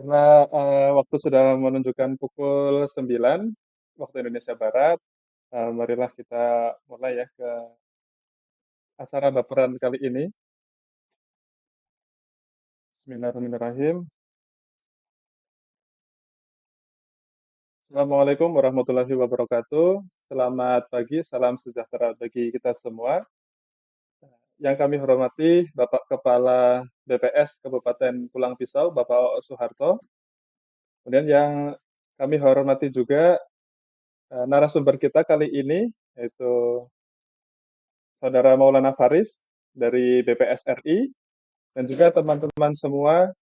Karena waktu sudah menunjukkan pukul 9 waktu Indonesia Barat, marilah kita mulai ya ke acara baperan kali ini. Bismillahirrahmanirrahim. Assalamualaikum warahmatullahi wabarakatuh. Selamat pagi, salam sejahtera bagi kita semua. Yang kami hormati Bapak Kepala BPS Kabupaten Pulang Pisau, Bapak Ook Suharto. Kemudian yang kami hormati juga narasumber kita kali ini, yaitu Saudara Maulana Faris dari BPS RI, dan juga teman-teman semua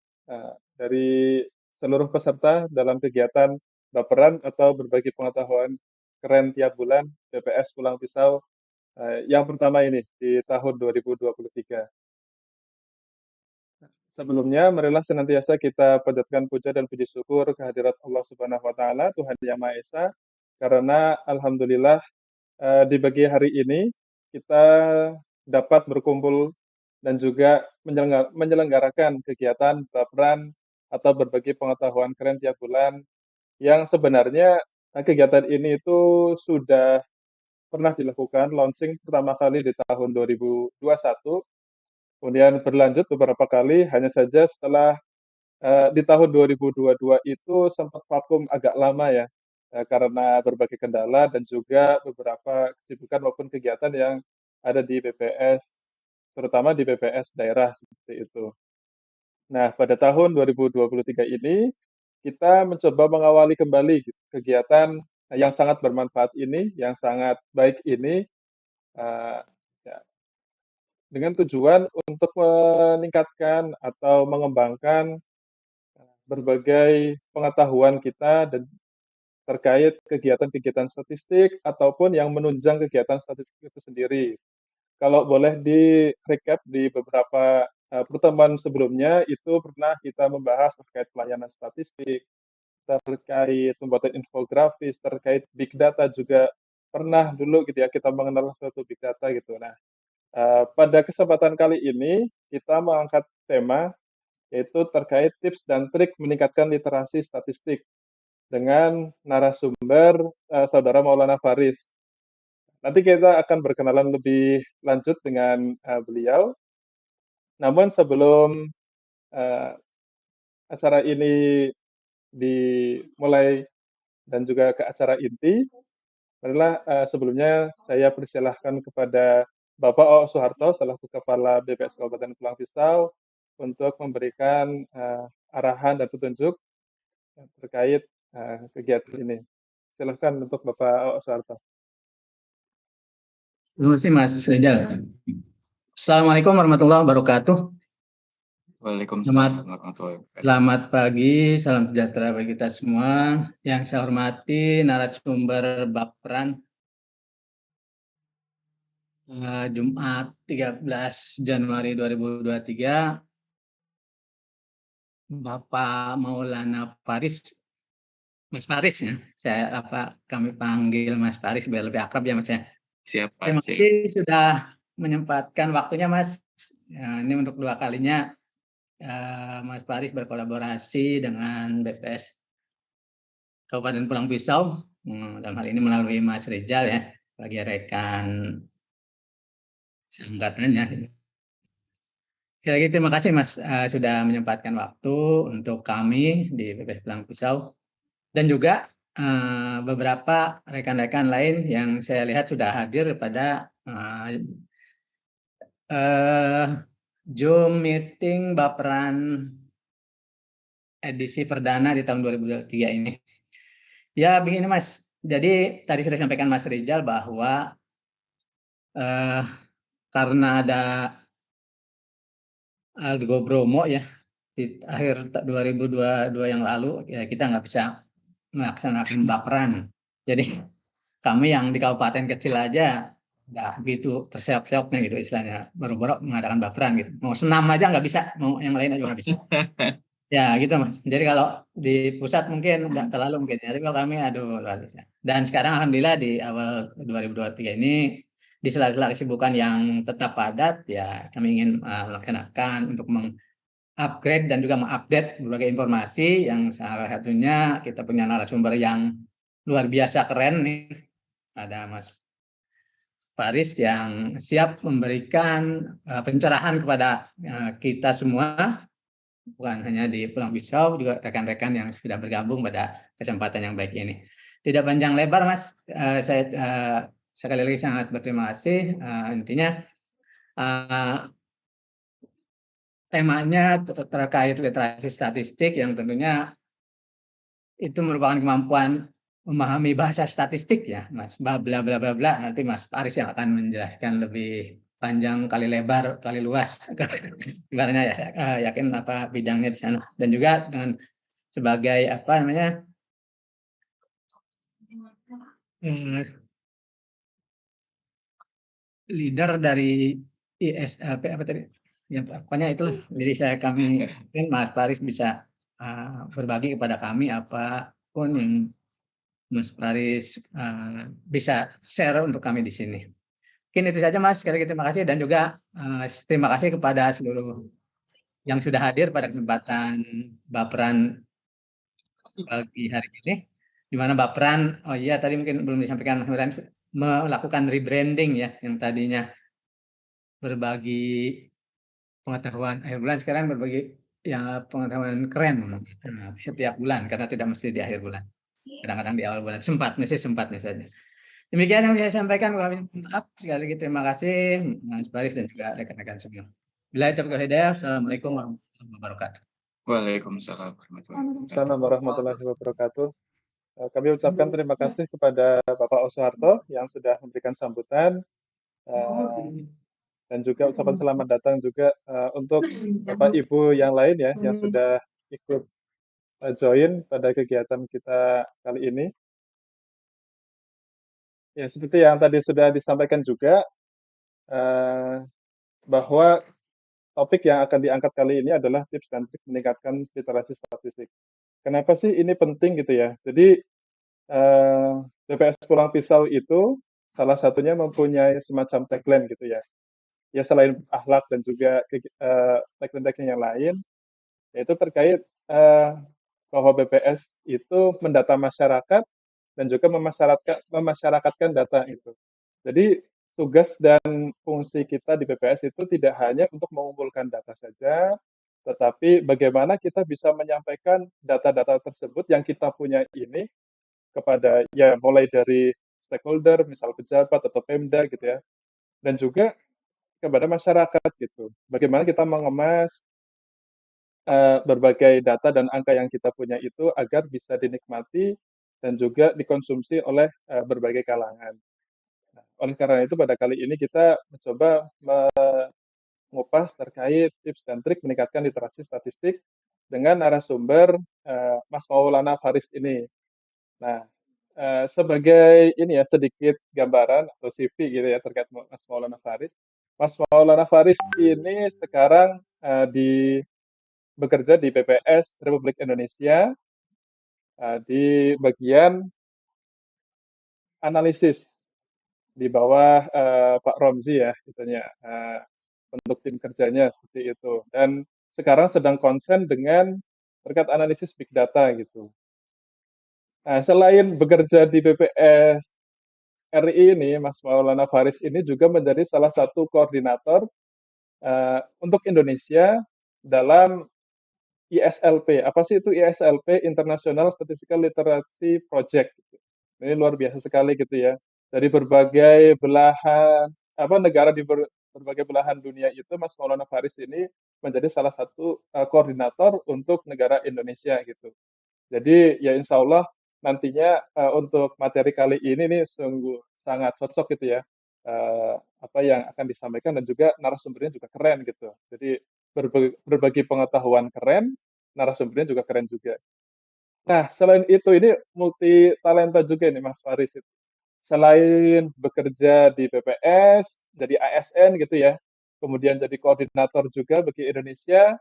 dari seluruh peserta dalam kegiatan baperan atau berbagi pengetahuan keren tiap bulan BPS Pulang Pisau yang pertama ini di tahun 2023. Sebelumnya, marilah senantiasa kita panjatkan puja dan puji syukur kehadirat Allah Subhanahu wa Ta'ala, Tuhan Yang Maha Esa, karena alhamdulillah di pagi hari ini kita dapat berkumpul dan juga menyelenggarakan kegiatan baperan atau berbagi pengetahuan keren tiap bulan yang sebenarnya kegiatan ini itu sudah pernah dilakukan launching pertama kali di tahun 2021, kemudian berlanjut beberapa kali, hanya saja setelah di tahun 2022 itu sempat vakum agak lama ya, karena berbagai kendala dan juga beberapa kesibukan maupun kegiatan yang ada di BPS, terutama di BPS daerah seperti itu. Nah, pada tahun 2023 ini, kita mencoba mengawali kembali kegiatan yang sangat bermanfaat ini, yang sangat baik ini, uh, ya, dengan tujuan untuk meningkatkan atau mengembangkan berbagai pengetahuan kita dan terkait kegiatan-kegiatan statistik ataupun yang menunjang kegiatan statistik itu sendiri. Kalau boleh di-recap di beberapa pertemuan sebelumnya, itu pernah kita membahas terkait pelayanan statistik, terkait pembuatan infografis, terkait big data juga pernah dulu gitu ya kita mengenal suatu big data gitu. Nah, pada kesempatan kali ini kita mengangkat tema yaitu terkait tips dan trik meningkatkan literasi statistik dengan narasumber Saudara Maulana Faris. Nanti kita akan berkenalan lebih lanjut dengan beliau. Namun sebelum uh, acara ini dimulai dan juga ke acara inti, marilah sebelumnya saya persilahkan kepada Bapak Ook Suharto selaku Kepala BPS Kabupaten Pulang Pisau untuk memberikan arahan dan petunjuk terkait kegiatan ini. Silakan untuk Bapak Ook Suharto. Terima kasih Mas Rizal. Assalamualaikum warahmatullahi wabarakatuh. Waalaikumsalam warahmatullahi wabarakatuh. Selamat pagi, salam sejahtera bagi kita semua. Yang saya hormati narasumber baperan Jumat 13 Januari 2023, Bapak Maulana Faris, Mas Faris ya. Kami panggil Mas Faris biar lebih akrab ya Mas ya. Siapa? Terima kasih sudah menyempatkan waktunya Mas. Ya, ini untuk dua kalinya Mas Faris berkolaborasi dengan BPS Kabupaten Pulang Pisau, dalam hal ini melalui Mas Rizal ya, bagi rekan seangkatannya. Sekali lagi terima kasih Mas sudah menyempatkan waktu untuk kami di BPS Pulang Pisau dan juga beberapa rekan-rekan lain yang saya lihat sudah hadir pada Zoom meeting baperan edisi perdana di tahun 2023 ini. Ya begini Mas, jadi tadi sudah sampaikan Mas Rizal bahwa karena ada Algo Bromo ya di akhir 2022 yang lalu, ya kita nggak bisa melaksanakan baperan. Jadi kami yang di kabupaten kecil aja nggak begitu terseok-seoknya gitu istilahnya, baru-baru mengadakan baperan gitu. Mau senam aja nggak bisa, mau yang lain aja nggak bisa. Ya gitu Mas. Jadi kalau di pusat mungkin nggak terlalu mungkin. Jadi kalau kami aduh luar biasa. Dan sekarang alhamdulillah di awal 2023 ini di sela-sela kesibukan yang tetap padat ya kami ingin melaksanakan untuk upgrade dan juga mengupdate berbagai informasi, yang salah satunya kita punya narasumber yang luar biasa keren nih. Ada Mas Faris yang siap memberikan pencerahan kepada kita semua, bukan hanya di Pulang Pisau, juga rekan-rekan yang sudah bergabung pada kesempatan yang baik ini. Tidak panjang lebar, Mas, saya sekali lagi sangat berterima kasih. Intinya temanya terkait literasi statistik yang tentunya itu merupakan kemampuan memahami bahasa statistik ya, Mas. Bla bla bla bla bla. Nanti Mas Faris yang akan menjelaskan lebih panjang kali lebar kali luas. Ibaratnya ya, saya yakin apa bidangnya di sana. Dan juga dengan sebagai apa namanya leader dari ISLP apa tadi? Ya pokoknya itu. Jadi kami mungkin Mas Faris bisa berbagi kepada kami apapun yang Mas Faris bisa share untuk kami di sini. Mungkin itu saja, Mas. Sekali lagi terima kasih, dan juga terima kasih kepada seluruh yang sudah hadir pada kesempatan Baperan pagi hari ini, di mana Baperan, oh iya tadi mungkin belum disampaikan, melakukan rebranding ya, yang tadinya berbagi pengetahuan akhir bulan, sekarang berbagi ya pengetahuan keren setiap bulan, karena tidak mesti di akhir bulan. Kadang-kadang di awal bulan, sempatnya saja. Demikian yang saya sampaikan. Maaf, sekali lagi terima kasih Mas Faris dan juga rekan-rekan semua. Billahi taufiq wal hidayah. Assalamualaikum warahmatullahi wabarakatuh. Waalaikumsalam warahmatullahi wabarakatuh. Assalamualaikum warahmatullahi wabarakatuh. Kami ucapkan terima kasih kepada Bapak Oswarto yang sudah memberikan sambutan, dan juga ucapan selamat datang juga untuk Bapak Ibu yang lain ya yang sudah ikut join pada kegiatan kita kali ini. Ya, seperti yang tadi sudah disampaikan juga, bahwa topik yang akan diangkat kali ini adalah tips dan trik meningkatkan literasi statistik. Kenapa sih ini penting gitu ya? Jadi BPS Pulang Pisau itu salah satunya mempunyai semacam tagline gitu ya. Ya selain akhlak dan juga tagline-tagline yang lain, yaitu terkait bahwa BPS itu mendata masyarakat dan juga memasyarakatkan data itu. Jadi tugas dan fungsi kita di BPS itu tidak hanya untuk mengumpulkan data saja, tetapi bagaimana kita bisa menyampaikan data-data tersebut yang kita punya ini kepada ya mulai dari stakeholder, misal pejabat atau Pemda gitu ya, dan juga kepada masyarakat gitu. Bagaimana kita mengemas berbagai data dan angka yang kita punya itu agar bisa dinikmati dan juga dikonsumsi oleh berbagai kalangan. Nah, oleh karena itu pada kali ini kita mencoba mengupas terkait tips dan trik meningkatkan literasi statistik dengan narasumber Mas Maulana Faris ini. Nah, sebagai ini ya sedikit gambaran atau CV gitu ya terkait Mas Maulana Faris. Mas Maulana Faris ini sekarang bekerja di BPS Republik Indonesia di bagian analisis di bawah Pak Romzi ya, itunya untuk tim kerjanya seperti itu. Dan sekarang sedang konsen dengan terkait analisis big data gitu. Nah, selain bekerja di BPS RI ini, Mas Maulana Faris ini juga menjadi salah satu koordinator untuk Indonesia dalam ISLP. Apa sih itu ISLP? International Statistical Literacy Project. Ini luar biasa sekali gitu ya. Dari berbagai belahan negara di berbagai belahan dunia itu, Mas Maulana Faris ini menjadi salah satu koordinator untuk negara Indonesia gitu. Jadi ya insya Allah nantinya untuk materi kali ini nih sungguh sangat cocok gitu ya. Apa yang akan disampaikan dan juga narasumbernya juga keren gitu. Jadi berbagi pengetahuan keren, narasumbernya juga keren juga. Nah, selain itu ini multi talenta juga nih Mas Faris. Selain bekerja di BPS, jadi ASN gitu ya, kemudian jadi koordinator juga bagi Indonesia.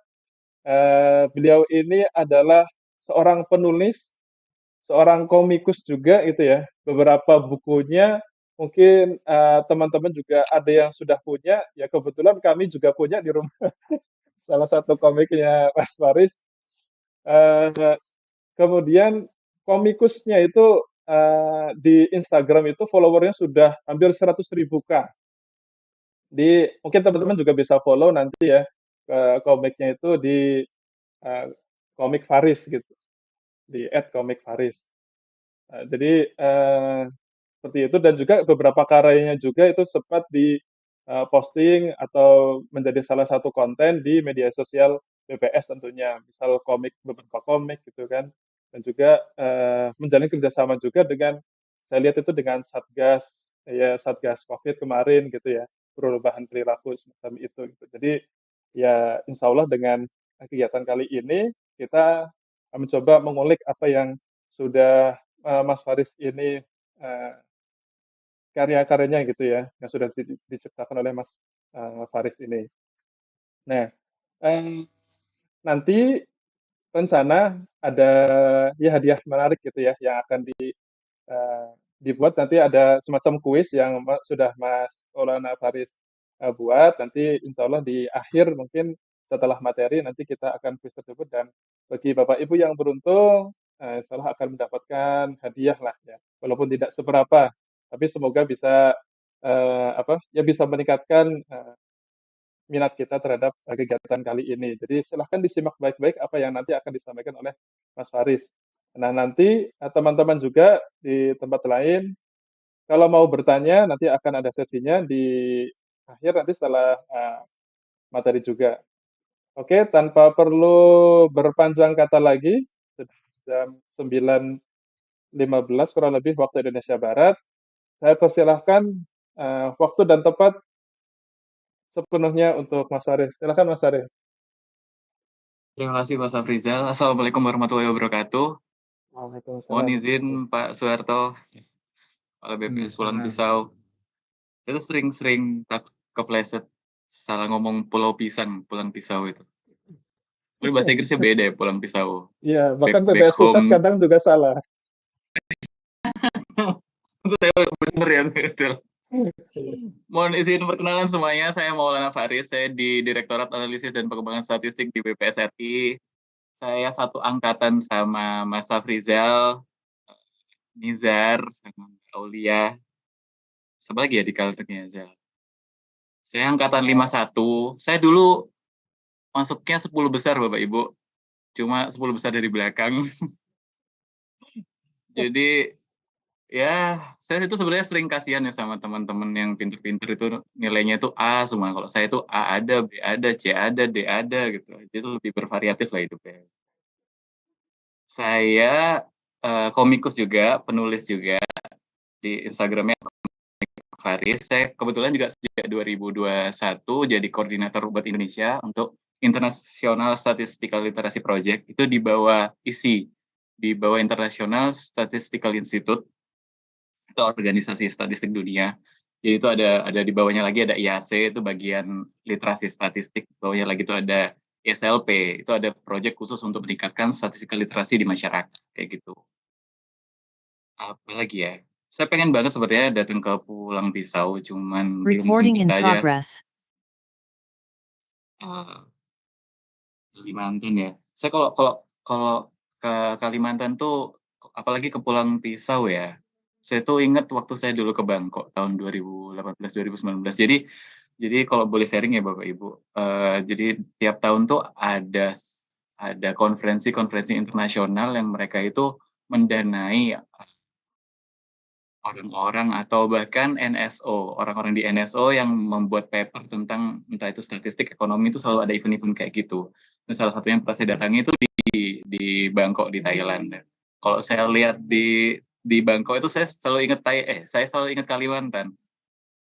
Beliau ini adalah seorang penulis, seorang komikus juga gitu ya. Beberapa bukunya mungkin teman-teman juga ada yang sudah punya, ya kebetulan kami juga punya di rumah. salah satu komiknya Mas Faris. Eh, Kemudian komikusnya itu di Instagram itu followernya sudah hampir 100.000 K. Mungkin teman-teman juga bisa follow nanti ya komiknya itu di eh, komik Faris gitu, di @komikfaris. Jadi seperti itu dan juga beberapa karyanya juga itu sempat di posting atau menjadi salah satu konten di media sosial BPS tentunya, misal beberapa komik gitu kan, dan juga menjalin kerjasama juga dengan saya lihat itu dengan Satgas ya Satgas COVID kemarin gitu ya, perubahan perilaku semacam itu gitu. Jadi ya insya Allah dengan kegiatan kali ini kita mencoba mengulik apa yang sudah Mas Faris ini eh, karya-karyanya gitu ya, yang sudah diciptakan oleh Mas Faris ini. Nah, eh, nanti rencana ada ya hadiah menarik gitu ya, yang akan dibuat nanti ada semacam kuis yang sudah Mas Maulana Faris buat. Nanti insya Allah di akhir mungkin setelah materi nanti kita akan kuis tersebut dan bagi Bapak Ibu yang beruntung insya Allah akan mendapatkan hadiah lah ya. Walaupun tidak seberapa, tapi semoga bisa apa ya bisa meningkatkan minat kita terhadap kegiatan kali ini. Jadi silahkan disimak baik-baik apa yang nanti akan disampaikan oleh Mas Faris. Nah, nanti teman-teman juga di tempat lain, kalau mau bertanya, nanti akan ada sesinya di akhir nanti setelah materi juga. Oke, tanpa perlu berpanjang kata lagi, sudah jam 9.15 kurang lebih waktu Indonesia Barat, saya persilahkan waktu dan tempat sepenuhnya untuk Mas Faris. Silakan Mas Faris. Terima kasih Mas Afrizal. Assalamualaikum warahmatullahi wabarakatuh. Mohon Waalaikumsalam. izin Pak Soeharto, Kepala BPS Pulang Pisau. Itu sering-sering kepleset salah ngomong Pulau Pisang, Pulang Pisau itu. Tapi bahasa Inggrisnya beda ya, Pulang Pisau. Iya, bahkan Back PPS Pusat home. kadang juga salah. Itu saya bener ya, betul. Mohon izin perkenalan semuanya, saya Maulana Faris, saya di Direktorat Analisis dan Pengembangan Statistik di BPS RI. Saya satu angkatan sama Mas Afrizal, Nizar, sama Mbak Aulia. Siapa lagi ya di Kalteknya, Zal? Saya angkatan 51. Saya dulu masuknya 10 besar, Bapak Ibu. Cuma 10 besar dari belakang. Jadi, ya, saya itu sebenarnya sering kasihan ya sama teman-teman yang pinter-pinter itu nilainya itu A semua. Kalau saya itu A ada, B ada, C ada, D ada gitu. Jadi lebih bervariatif lah hidupnya. Saya komikus juga, penulis juga di Instagramnya Faris. Saya kebetulan juga sejak 2021 jadi koordinator buat Indonesia untuk International Statistical Literacy Project. Itu di bawah ISI, di bawah International Statistical Institute, itu organisasi statistik dunia. Jadi itu ada di bawahnya lagi ada IAC, itu bagian literasi statistik. Di bawahnya lagi itu ada SLP, itu ada proyek khusus untuk meningkatkan statistikal literasi di masyarakat, kayak gitu. Apalagi ya? Saya pengen banget sebenarnya datang ke Pulang Pisau, cuman belum Recording in sempat aja. progress. Kalimantan ya. Saya kalau kalau ke Kalimantan tuh, apalagi ke Pulang Pisau ya. Saya tuh ingat waktu saya dulu ke Bangkok tahun 2018 2019. Jadi kalau boleh sharing ya Bapak Ibu. Jadi tiap tahun tuh ada konferensi-konferensi internasional yang mereka itu mendanai orang-orang atau bahkan NSO, orang-orang di NSO yang membuat paper tentang entah itu statistik ekonomi itu selalu ada event-event kayak gitu. Dan salah satu yang pernah saya datangi itu di Bangkok di Thailand. Kalau saya lihat di Bangkok itu saya selalu ingat Kalimantan.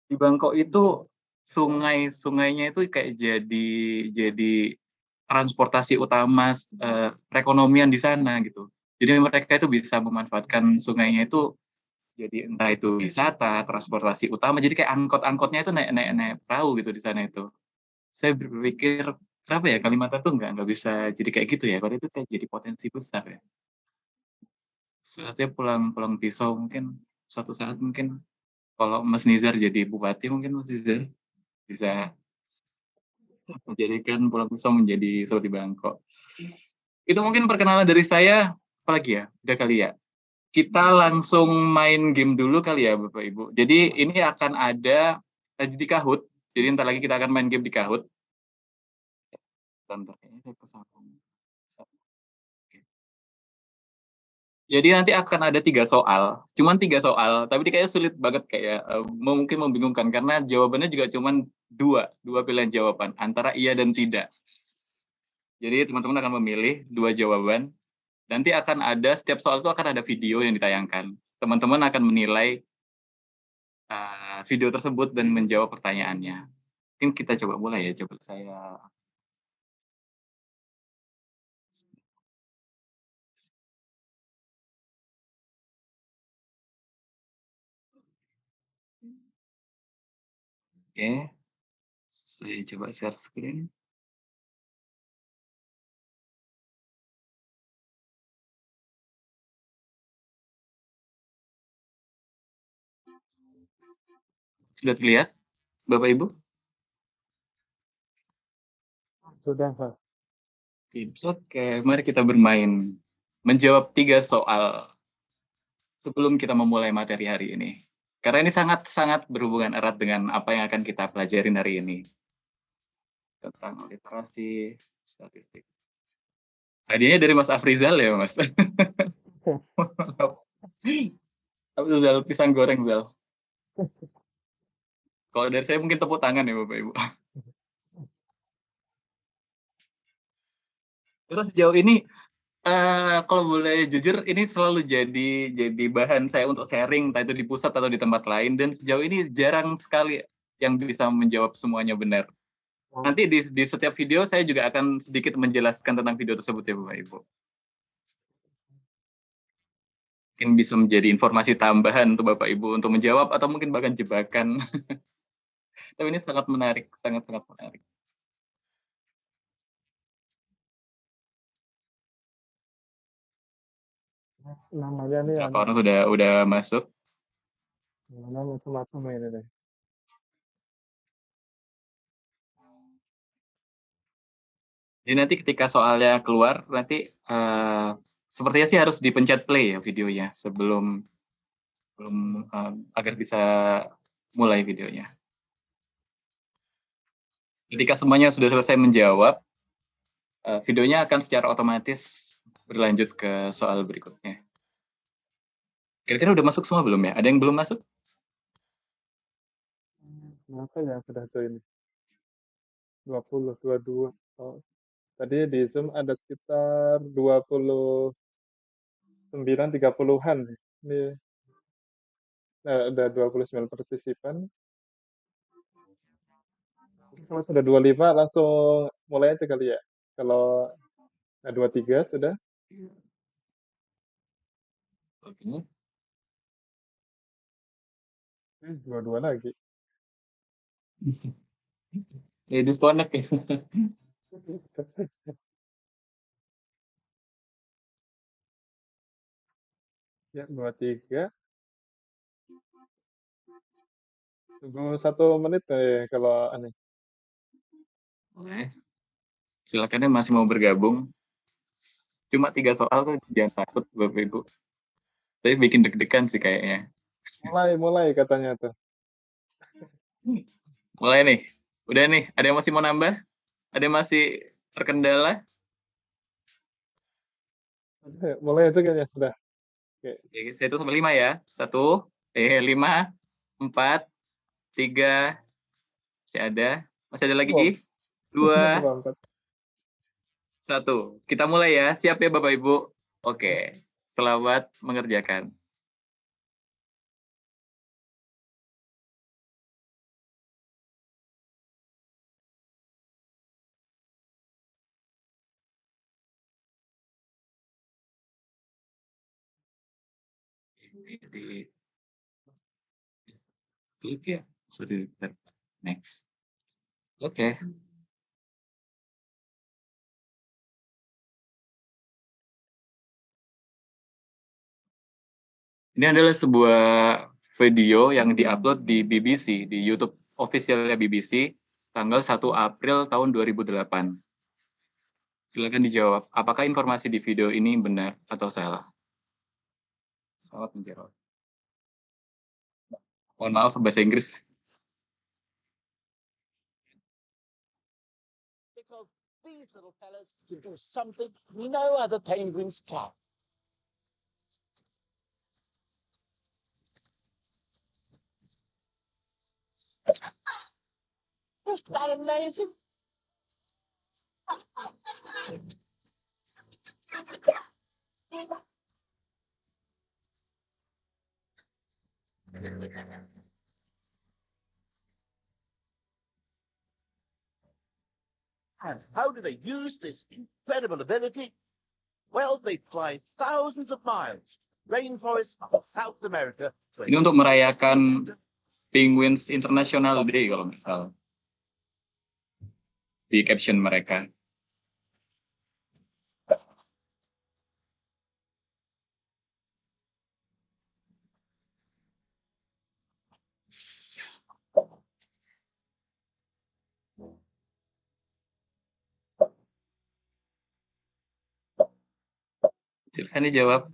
Di Bangkok itu sungainya itu kayak jadi transportasi utama perekonomian di sana gitu. Jadi mereka itu bisa memanfaatkan sungainya itu jadi entah itu wisata, transportasi utama, jadi kayak angkot-angkotnya itu naik perahu gitu di sana itu. Saya berpikir, kenapa ya Kalimantan tuh nggak bisa jadi kayak gitu ya, padahal itu kayak jadi potensi besar ya. Saatnya pulang pisau mungkin, suatu saat mungkin kalau Mas Nizar jadi bupati mungkin Mas Nizar bisa Menjadikan pulau pisau menjadi seperti Bangkok. Itu mungkin perkenalan dari saya. Apalagi ya? Udah kali ya. Kita langsung main game dulu kali ya Bapak Ibu. Jadi ini akan ada di Kahoot. Jadi ntar lagi kita akan main game di Kahoot. Bentar, kayaknya saya kesambung. Jadi nanti akan ada 3 soal, cuman 3 soal, tapi kayaknya sulit banget kayak mungkin membingungkan karena jawabannya juga cuman dua pilihan jawaban antara iya dan tidak. Jadi teman-teman akan memilih 2 jawaban. Nanti akan ada setiap soal itu akan ada video yang ditayangkan. Teman-teman akan menilai video tersebut dan menjawab pertanyaannya. Mungkin kita coba mulai ya. Coba saya. Oke, saya coba share screen. Sudah terlihat, Bapak Ibu? Sudah, Pak. Oke, mari kita bermain. Menjawab 3 soal sebelum kita memulai materi hari ini. Karena ini sangat-sangat berhubungan erat dengan apa yang akan kita pelajarin hari ini. Tentang literasi, statistik. Hadiahnya dari Mas Afrizal ya, Mas? Afrizal, pisang goreng, Zal. Kalau dari saya mungkin tepuk tangan ya, Bapak Ibu. Terus sejauh ini, kalau boleh jujur, ini selalu jadi bahan saya untuk sharing, entah itu di pusat atau di tempat lain. Dan sejauh ini jarang sekali yang bisa menjawab semuanya benar. Nanti di setiap video saya juga akan sedikit menjelaskan tentang video tersebut ya Bapak Ibu. Mungkin bisa menjadi informasi tambahan untuk Bapak Ibu untuk menjawab atau mungkin bahkan jebakan. Tapi ini sangat menarik, sangat-sangat menarik. Namanya nih Beberapa orang sudah masuk. namanya macam-macam ini deh. Jadi nanti ketika soalnya keluar, nanti sepertinya sih harus dipencet play ya videonya sebelum agar bisa mulai videonya. Ketika semuanya sudah selesai menjawab, videonya akan secara otomatis berlanjut ke soal berikutnya. Kira-kira udah masuk semua belum ya? Ada yang belum masuk? Berapa ya sudah join? 20, 22. Oh, tadi di Zoom ada sekitar 29, 30-an. Ini ada 29 partisipan. Kalau sudah 25 langsung mulai aja kali ya. Kalau 23 sudah. Oke. 22 lagi. Disconnect ya. Ya, 23. Tunggu 1 menit kalau aneh. Boleh. Silakan ya masih mau bergabung. Cuma 3 soal tuh jangan takut Bapak Ibu. Tapi bikin deg-degan sih kayaknya. Mulai katanya tuh. Mulai nih. Udah nih, ada yang masih mau nambah? Ada yang masih terkendala? Mulai aja kayaknya sudah. Oke. Oke, saya hitung sampai 5 ya. 5, 4, 3, masih ada. Masih ada lagi? 2, 1. Kita mulai ya. Siap ya Bapak Ibu? Oke. Selamat mengerjakan. Di klik ya. Sudah next. Oke. Ini adalah sebuah video yang diupload di BBC, di YouTube officialnya BBC. tanggal 1 April tahun 2008. Silakan dijawab, apakah informasi di video ini benar atau salah? Selamat menjawab. Mohon maaf bahasa Inggris. Because these little fellas can do something no other penguins can. Isn't that amazing? And how do they use this incredible ability? Well, they fly thousands of miles, rainforests of South America. Ini untuk merayakan Penguins International Day kalau nggak salah. Di caption mereka. Silahkan dijawab.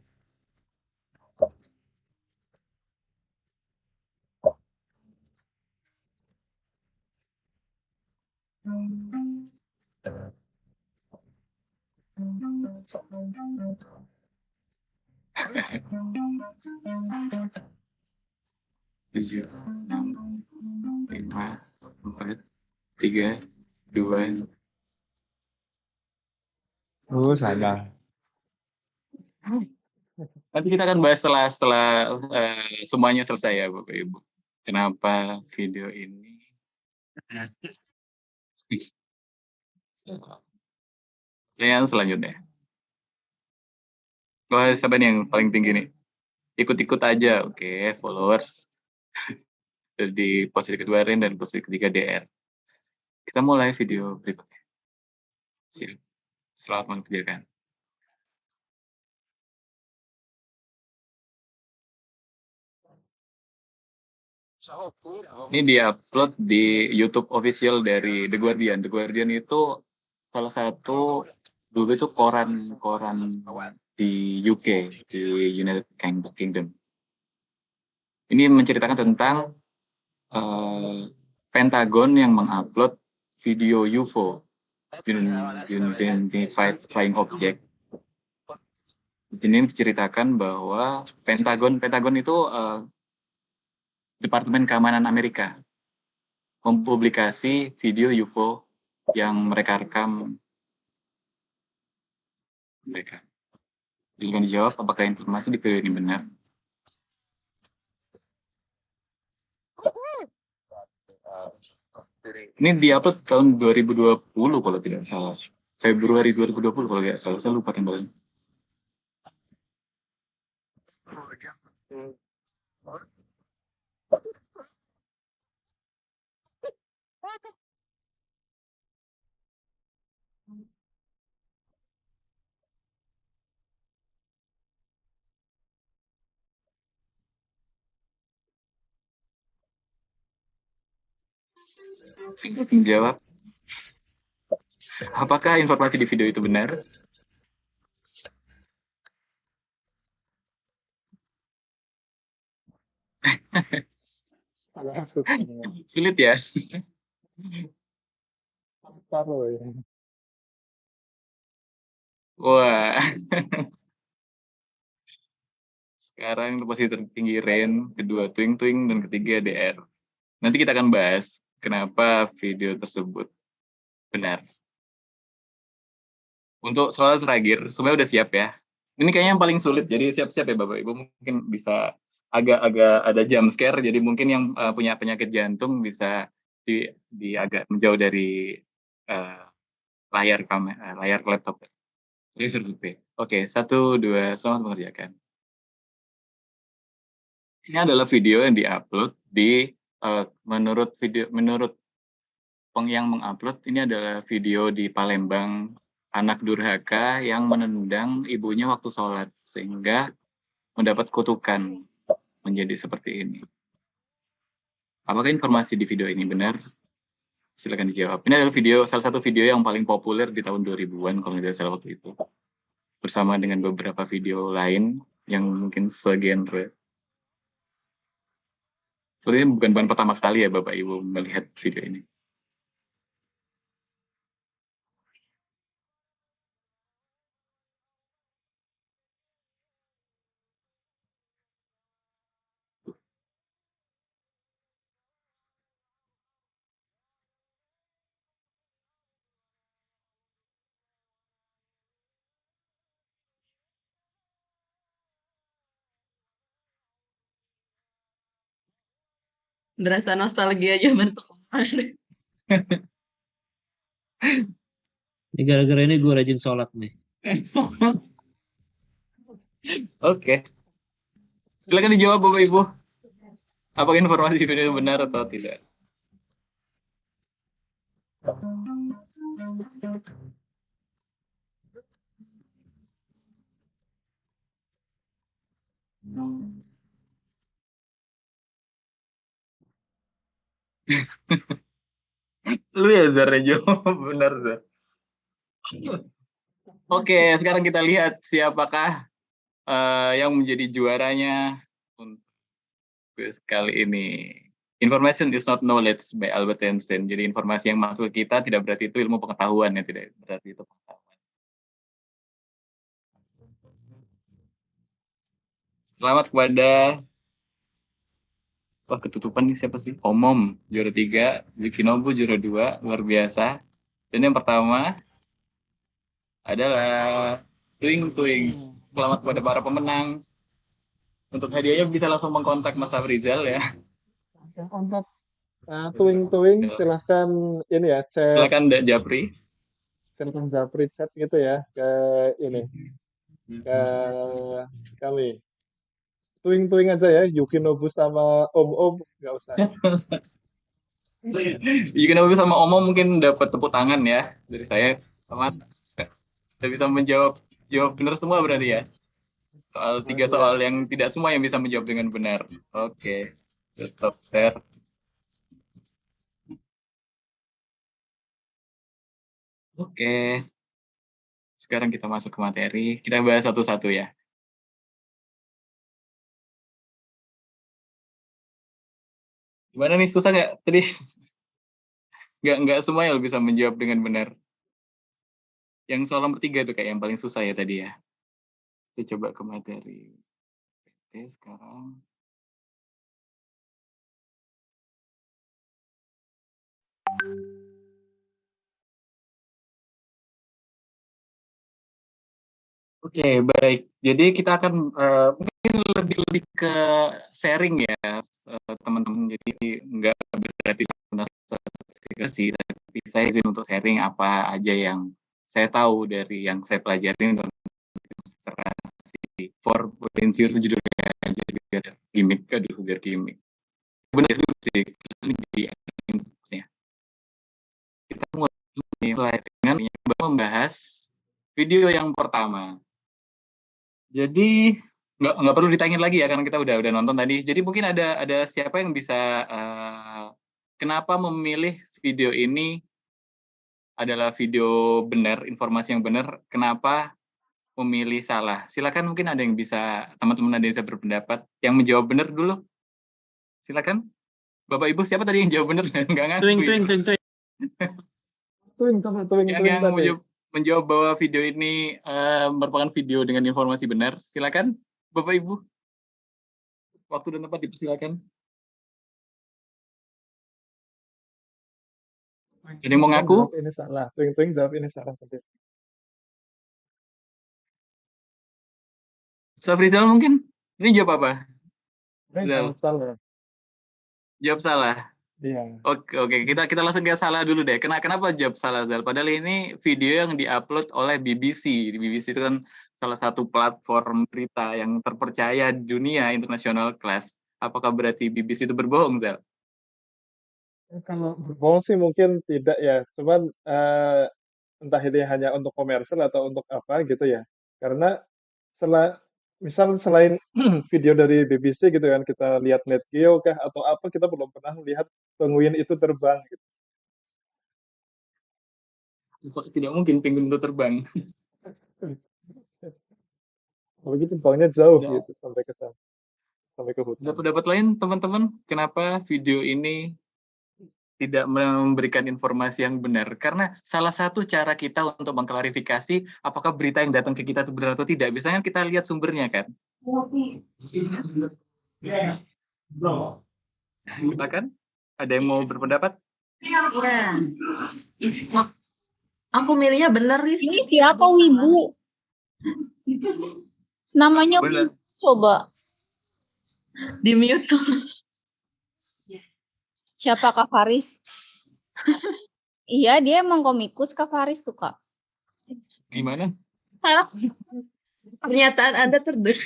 Tujuh, enam, lima, empat, tiga, dua. Oh, salah. Nanti kita akan bahas setelah semuanya selesai ya Bapak Ibu. Kenapa video ini? Yang selanjutnya. Oh, siapa nih yang paling tinggi nih? Ikut-ikut aja, oke, followers. Terus di posisi kedua Ren dan posisi ketiga DR. Kita mulai video berikutnya. Siap. Selamat mengerjakan. Ini diupload di YouTube official dari The Guardian. The Guardian itu salah satu dulu itu koran di UK, di United Kingdom. Ini menceritakan tentang Pentagon yang mengupload video UFO, Unidentified Flying Object. Ini menceritakan bahwa Pentagon itu Departemen Keamanan Amerika mempublikasi video UFO yang mereka rekam mereka. Silahkan dijawab apakah informasi di video ini benar. Ini diupload tahun 2020 kalau tidak salah. Februari 2020 kalau tidak salah. Saya lupa tanggalnya. Menjawab. Apakah informasi di video itu benar? Sulit ya. Wah. Sekarang posisi tertinggi Ren, kedua Twing Twing, dan ketiga DR. Nanti kita akan bahas kenapa video tersebut benar. Untuk soal terakhir, semuanya udah siap ya. Ini kayaknya yang paling sulit, jadi siap-siap ya Bapak Ibu. Mungkin bisa agak ada jump scare, jadi mungkin yang punya penyakit jantung bisa di agak menjauh dari layar laptop. Oke, 1, 2, selamat mengerjakan. Ini adalah video yang diupload di menurut yang mengupload, ini adalah video di Palembang, anak durhaka yang menendang ibunya waktu sholat sehingga mendapat kutukan menjadi seperti ini. Apakah informasi di video ini benar? Silakan dijawab. Ini adalah salah satu video yang paling populer di tahun 2000-an kalau tidak salah waktu itu. Bersama dengan beberapa video lain yang mungkin segenre. Sepertinya bukan pertama kali ya Bapak Ibu melihat video ini. Berasa nostalgia zaman sekolah. Ini gara-gara ini gue rajin sholat nih. Oke. Silakan dijawab Bapak Ibu. Apakah informasi di video benar atau tidak? Lu ya Zar yang jawab benar Zar. Oke, sekarang kita lihat siapakah yang menjadi juaranya untuk quiz kali ini. Information is not knowledge by Albert Einstein. Jadi informasi yang masuk ke kita tidak berarti itu ilmu pengetahuan ya, tidak berarti itu pengetahuan. Selamat kepada wah ketutupan nih siapa sih? Omom juara 3, Yukinobu juara 2, luar biasa. Dan yang pertama adalah Tuing Tuing. Selamat kepada para pemenang. Untuk hadiahnya bisa langsung mengkontak Mas Afrizal ya. Untuk tuing-tuing silahkan ini ya chat, Silakan Mbak Japri. silahkan Japri chat gitu ya ke ini ke kami. Tuing-tuing aja ya, Yukinobu sama Om nggak usah. Yukinobu sama Omom mungkin dapat tepuk tangan ya dari saya. Selamat. Kita bisa jawab benar semua berarti ya. Soal 3 soal yang tidak semua yang bisa menjawab dengan benar. Oke. Stop share. Oke. Sekarang kita masuk ke materi. Kita bahas satu-satu ya. Gimana nih, susah nggak? Tadi nggak semua yang bisa menjawab dengan benar. Yang soal nomor 3 itu kayak yang paling susah ya tadi ya. Kita coba ke materi. Oke, sekarang. Oke, baik. Jadi kita akan mungkin lebih ke sharing ya, teman-teman. Jadi nggak berarti sih, tapi saya izin untuk sharing apa aja yang saya tahu dari yang saya pelajari tentang literasi 4.0 itu judulnya, jadi biar gimmick, aduh biar gimmick. Benar itu sih, ini jadi infonya. Kita mulai dengan membahas video yang pertama. Jadi nggak perlu ditanyain lagi ya karena kita udah nonton tadi. Jadi mungkin ada siapa yang bisa kenapa memilih video ini adalah video benar, informasi yang benar, kenapa memilih salah? Silakan, mungkin ada yang bisa, teman-teman ada yang bisa berpendapat. Yang menjawab benar dulu. Silakan. Bapak Ibu, siapa tadi yang jawab benar? Nggak ngaku. Tuing. Tuing Yang tadi. menjawab bahwa video ini merupakan video dengan informasi benar. Silakan, Bapak Ibu. Waktu dan tempat dipersilakan. Jadi mau ngaku? Ini salah. Tuing jawab ini salah tadi. Safrizal mungkin? Ini jawab apa? Jawab salah. Jawab salah. Iya. Oke. Kita langsung ke salah dulu deh. Kenapa jawab salah, Zal? Padahal ini video yang diupload oleh BBC. BBC itu kan salah satu platform berita yang terpercaya di dunia, international class. Apakah berarti BBC itu berbohong, Zal? Kalau berbohong sih mungkin tidak ya. Cuman entah ini hanya untuk komersial atau untuk apa gitu ya. Karena selain video dari BBC gitu kan, kita lihat Net Geo kah atau apa, kita belum pernah lihat penguin itu terbang gitu. Apakah tidak mungkin penguin itu terbang? Apalagi terbangnya jauh Ada gitu sampai ke sana, sampai ke ada hutan. pendapat lain teman-teman? Kenapa video ini tidak memberikan informasi yang benar? Karena salah satu cara kita untuk mengklarifikasi apakah berita yang datang ke kita itu benar atau tidak, biasanya kita lihat sumbernya kan. Silakan, ada yang mau berpendapat? Ya. Aku milihnya bener, Riz. Ini siapa Wibu? Namanya Benar. Wibu, coba. Di mute tuh. Siapa Kak Faris? Iya, dia emang komikus Kak Faris tuh, Kak. Gimana? Halo. Pernyataan Anda terdengar.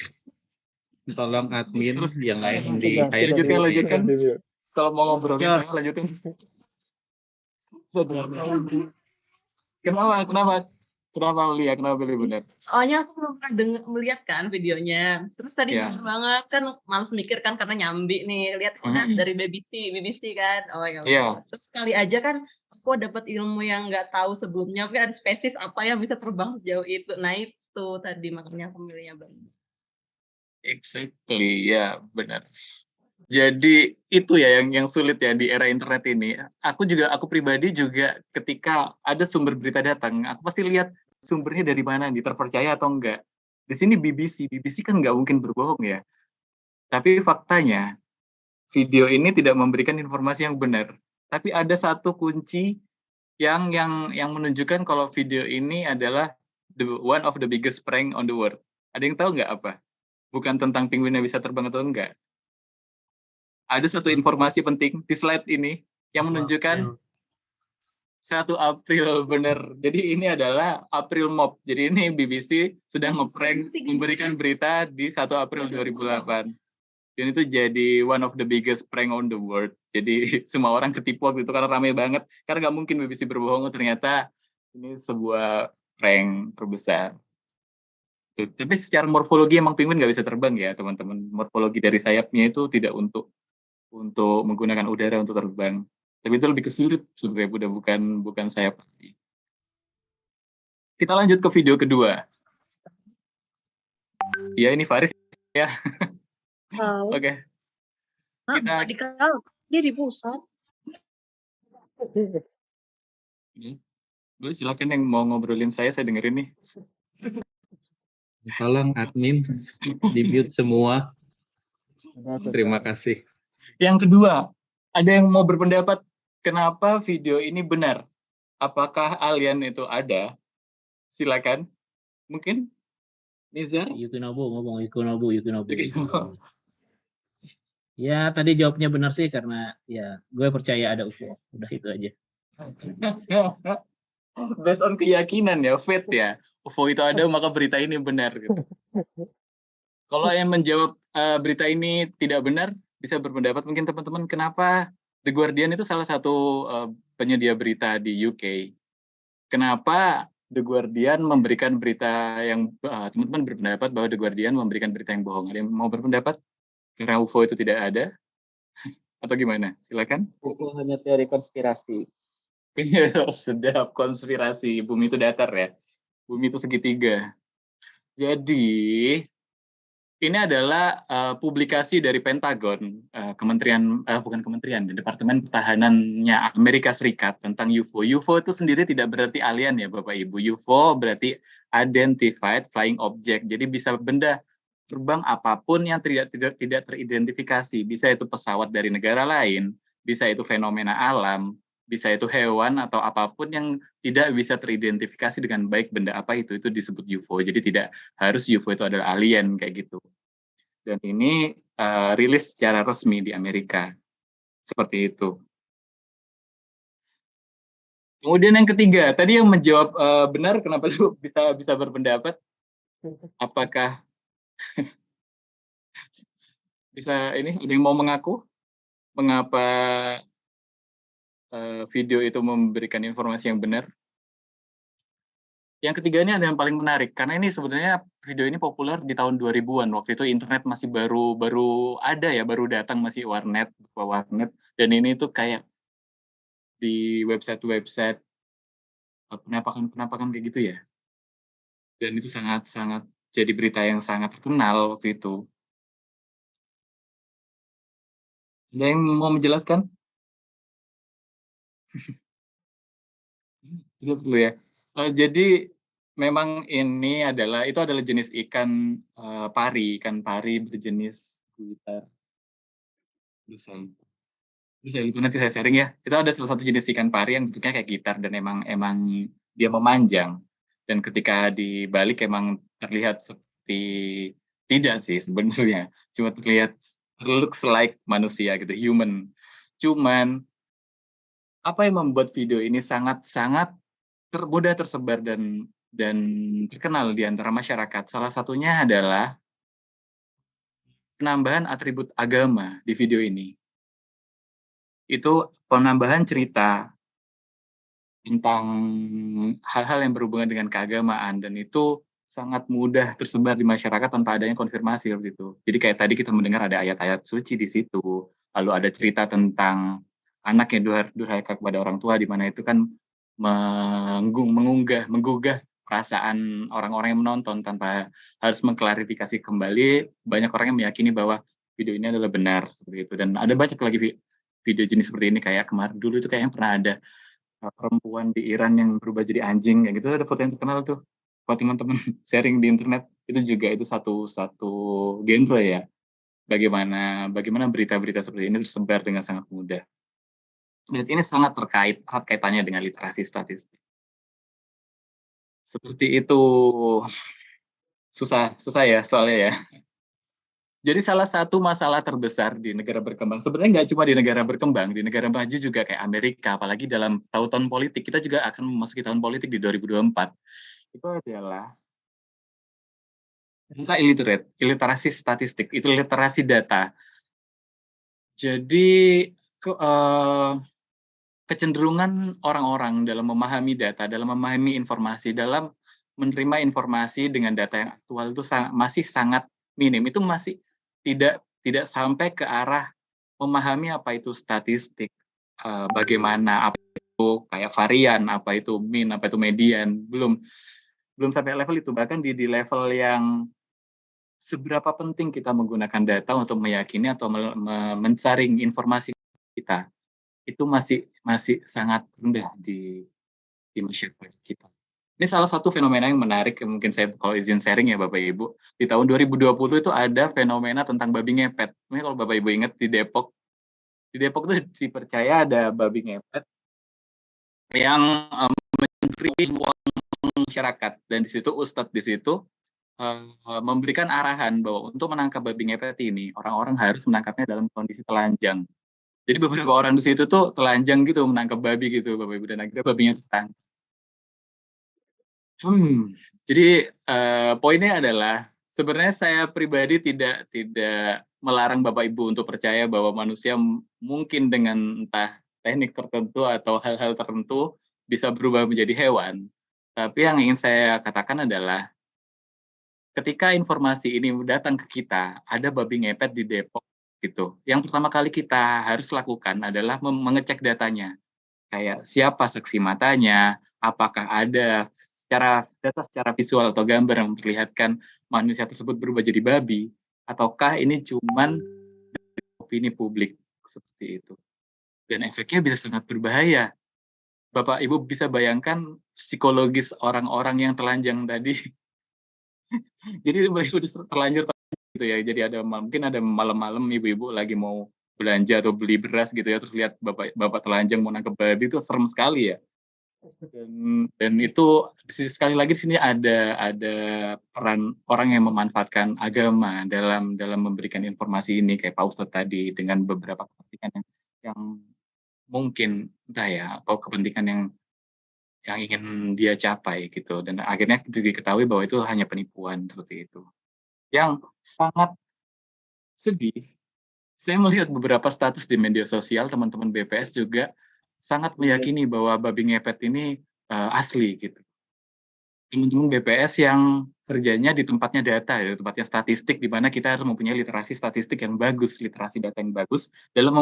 Tolong admin Terus yang lain di Sedang hide. lanjutkan. di mute. Kalau mau ngobrolin Sure. saya lanjutin. Kenapa Lia? Kenapa pilih benar? Soalnya aku belum pernah melihat kan videonya. Terus tadi Ya. bener banget kan males mikir kan karena nyambi nih. Lihat dari BBC kan. Oh ya. Iya. Terus sekali aja kan aku dapat ilmu yang nggak tahu sebelumnya. Tapi ada spesies apa yang bisa terbang sejauh itu. Nah itu tadi makanya aku milihnya banget. Exactly, ya benar. Jadi itu ya yang sulit ya di era internet ini. Aku pribadi juga ketika ada sumber berita datang, aku pasti lihat sumbernya dari mana nih, terpercaya atau enggak. Di sini BBC kan nggak mungkin berbohong ya. Tapi faktanya video ini tidak memberikan informasi yang benar. Tapi ada satu kunci yang menunjukkan kalau video ini adalah one of the biggest prank on the world. Ada yang tahu nggak apa? Bukan tentang penguinnya bisa terbang atau enggak. Ada satu informasi penting di slide ini yang menunjukkan 1 April benar. Jadi ini adalah April Mop. Jadi ini BBC sedang ngeprank memberikan berita di 1 April 2008. Dan itu jadi one of the biggest prank on the world. Jadi semua orang ketipu waktu itu karena ramai banget. Karena nggak mungkin BBC berbohong, ternyata ini sebuah prank terbesar. Tuh. Tapi secara morfologi emang penguin nggak bisa terbang ya teman-teman. Morfologi dari sayapnya itu tidak untuk menggunakan udara untuk terbang. Tapi itu lebih kesulit sebenarnya, bukan sayap. Kita lanjut ke video kedua. Ya ini Faris ya. Oke. Kita Dia di pusat. Boleh silakan yang mau ngobrolin saya dengerin nih. Tolong admin di mute semua. Terima kasih. Yang kedua, ada yang mau berpendapat kenapa video ini benar? Apakah alien itu ada? Silakan. Mungkin Nizar? Yukinobu ngomong Yukinobu. Ya tadi jawabnya benar sih karena ya gue percaya ada UFO. Udah itu aja. Based on keyakinan ya, faith ya. UFO itu ada maka berita ini benar. Gitu. Kalau yang menjawab berita ini tidak benar, bisa berpendapat mungkin teman-teman kenapa The Guardian itu salah satu penyedia berita di UK. Kenapa The Guardian memberikan berita yang teman-teman berpendapat bahwa The Guardian memberikan berita yang bohong? Ada yang mau berpendapat? Karena UFO itu tidak ada? Atau gimana? Silakan. Itu hanya teori konspirasi. Sedap, konspirasi. Bumi itu datar ya. Bumi itu segitiga. Jadi ini adalah publikasi dari Pentagon, Departemen Pertahanannya Amerika Serikat tentang UFO. UFO itu sendiri tidak berarti alien ya Bapak Ibu. UFO berarti Identified Flying Object. Jadi bisa benda terbang apapun yang tidak teridentifikasi. Bisa itu pesawat dari negara lain, bisa itu fenomena alam, bisa itu hewan atau apapun yang tidak bisa teridentifikasi dengan baik benda apa itu disebut UFO. Jadi tidak harus UFO itu adalah alien kayak gitu. Dan ini rilis secara resmi di Amerika. Seperti itu. Kemudian yang ketiga, tadi yang menjawab benar kenapa bisa berpendapat? Apakah bisa ini ada yang mau mengaku mengapa video itu memberikan informasi yang benar? Yang ketiga ini ada yang paling menarik karena ini sebenarnya video ini populer di tahun 2000-an. Waktu itu internet masih baru ada ya, baru datang masih warnet dan ini tuh kayak di website penampakan kayak gitu ya. Dan itu sangat jadi berita yang sangat terkenal waktu itu. Ada yang mau menjelaskan? Tidak perlu ya. Jadi memang itu adalah jenis ikan ikan pari berjenis guitar. Terus saya lupa, nanti saya sharing ya. Itu ada salah satu jenis ikan pari yang bentuknya kayak gitar dan emang dia memanjang. Dan ketika dibalik emang terlihat seperti tidak sih sebenarnya. Cuma terlihat looks like manusia gitu, human. Cuman apa yang membuat video ini sangat mudah tersebar dan terkenal di antara masyarakat. Salah satunya adalah penambahan atribut agama di video ini. Itu penambahan cerita tentang hal-hal yang berhubungan dengan keagamaan, dan itu sangat mudah tersebar di masyarakat tanpa adanya konfirmasi seperti itu. Jadi kayak tadi kita mendengar ada ayat-ayat suci di situ, lalu ada cerita tentang anak yang durhaka kepada orang tua, di mana itu kan menggugah perasaan orang-orang yang menonton tanpa harus mengklarifikasi kembali. Banyak orang yang meyakini bahwa video ini adalah benar seperti itu, dan ada banyak lagi video jenis seperti ini. Kayak kemarin dulu itu kayaknya pernah ada perempuan di Iran yang berubah jadi anjing, kayak gitu. Ada foto yang terkenal tuh, kalau teman-teman sharing di internet, itu satu genre ya, bagaimana berita-berita seperti ini tersebar dengan sangat mudah. Dan ini sangat erat kaitannya dengan literasi statistik. Seperti itu. Susah ya soalnya ya. Jadi salah satu masalah terbesar di negara berkembang, sebenarnya nggak cuma di negara berkembang, di negara maju juga kayak Amerika, apalagi dalam tahun politik, kita juga akan memasuki tahun politik di 2024, itu adalah kita iliterasi statistik, itu literasi data. Jadi kecenderungan orang-orang dalam memahami data, dalam memahami informasi, dalam menerima informasi dengan data yang aktual itu masih sangat minim. Itu masih tidak sampai ke arah memahami apa itu statistik, bagaimana apa itu kayak varian, apa itu mean, apa itu median, belum sampai level itu. Bahkan di level yang seberapa penting kita menggunakan data untuk meyakini atau mensaring informasi kita, itu masih sangat rendah di masyarakat kita. Ini salah satu fenomena yang menarik, mungkin saya kalau izin sharing ya Bapak Ibu. Di tahun 2020 itu ada fenomena tentang babi ngepet. Ini kalau Bapak Ibu ingat di Depok itu dipercaya ada babi ngepet yang mencuri uang masyarakat, dan di situ ustadz di situ memberikan arahan bahwa untuk menangkap babi ngepet ini orang-orang harus menangkapnya dalam kondisi telanjang. Jadi beberapa orang di situ tuh telanjang gitu menangkap babi gitu Bapak Ibu, dan akhirnya babinya tertangkap. Jadi poinnya adalah sebenarnya saya pribadi tidak melarang Bapak Ibu untuk percaya bahwa manusia mungkin dengan entah teknik tertentu atau hal-hal tertentu bisa berubah menjadi hewan. Tapi yang ingin saya katakan adalah ketika informasi ini datang ke kita, ada babi ngepet di Depok gitu. Yang pertama kali kita harus lakukan adalah mengecek datanya. Kayak siapa saksi matanya, apakah ada data secara visual atau gambar yang memperlihatkan manusia tersebut berubah jadi babi, ataukah ini cuman opini publik seperti itu. Dan efeknya bisa sangat berbahaya. Bapak Ibu bisa bayangkan psikologis orang-orang yang telanjang tadi. Jadi mereka sudah terlanjur gitu ya. Jadi mungkin ada malam-malam ibu-ibu lagi mau belanja atau beli beras gitu ya, terus lihat bapak telanjang mau nangkep babi, itu serem sekali ya. Dan itu sekali lagi di sini ada peran orang yang memanfaatkan agama dalam memberikan informasi ini, kayak Pak Ustadz tadi, dengan beberapa kepentingan yang mungkin entah ya, atau kepentingan yang ingin dia capai gitu, dan akhirnya diketahui bahwa itu hanya penipuan seperti itu. Yang sangat sedih, saya melihat beberapa status di media sosial teman-teman BPS juga sangat meyakini bahwa babi ngepet ini asli gitu. Teman-teman BPS yang kerjanya di tempatnya data, ya, tempatnya statistik, di mana kita harus mempunyai literasi statistik yang bagus, literasi data yang bagus dalam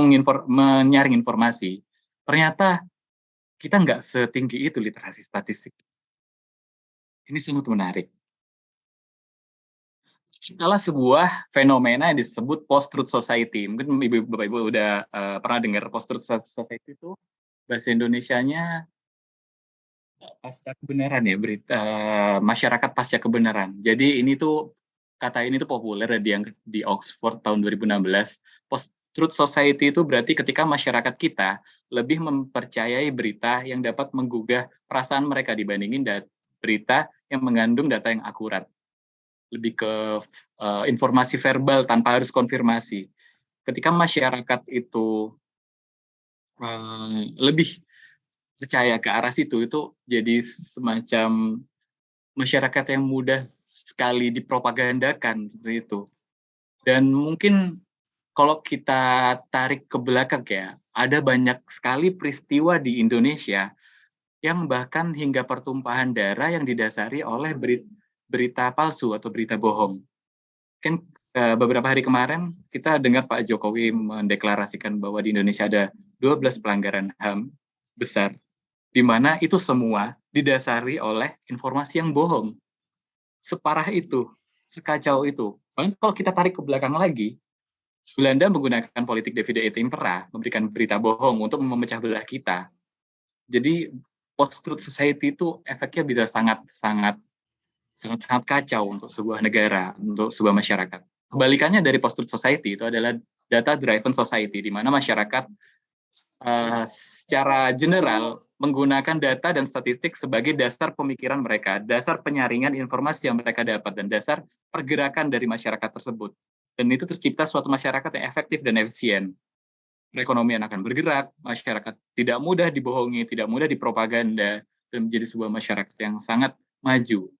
menyaring informasi. Ternyata kita nggak setinggi itu literasi statistik. Ini sangat menarik. Ciptalah sebuah fenomena yang disebut post-truth society. Mungkin Bapak Ibu udah pernah dengar post-truth society itu bahasa Indonesianya pasca kebenaran ya, berita masyarakat pasca kebenaran. Jadi ini tuh kata ini tuh populer di Oxford tahun 2016. Post-truth society itu berarti ketika masyarakat kita lebih mempercayai berita yang dapat menggugah perasaan mereka dibandingin berita yang mengandung data yang akurat. Lebih ke informasi verbal tanpa harus konfirmasi. Ketika masyarakat itu lebih percaya ke arah situ, itu jadi semacam masyarakat yang mudah sekali dipropagandakan seperti itu. Dan mungkin kalau kita tarik ke belakang ya, ada banyak sekali peristiwa di Indonesia yang bahkan hingga pertumpahan darah yang didasari oleh berita palsu atau berita bohong. Kan beberapa hari kemarin kita dengar Pak Jokowi mendeklarasikan bahwa di Indonesia ada 12 pelanggaran HAM besar, di mana itu semua didasari oleh informasi yang bohong. Separah itu, sekacau itu. Bahkan kalau kita tarik ke belakang lagi, Belanda menggunakan politik divide et impera, memberikan berita bohong untuk memecah belah kita. Jadi post-truth society itu efeknya bisa sangat kacau untuk sebuah negara, untuk sebuah masyarakat. Kebalikannya dari post-truth society itu adalah data-driven society, di mana masyarakat secara general menggunakan data dan statistik sebagai dasar pemikiran mereka, dasar penyaringan informasi yang mereka dapat, dan dasar pergerakan dari masyarakat tersebut. Dan itu tercipta suatu masyarakat yang efektif dan efisien. Perekonomian akan bergerak, masyarakat tidak mudah dibohongi, tidak mudah dipropaganda, dan menjadi sebuah masyarakat yang sangat maju.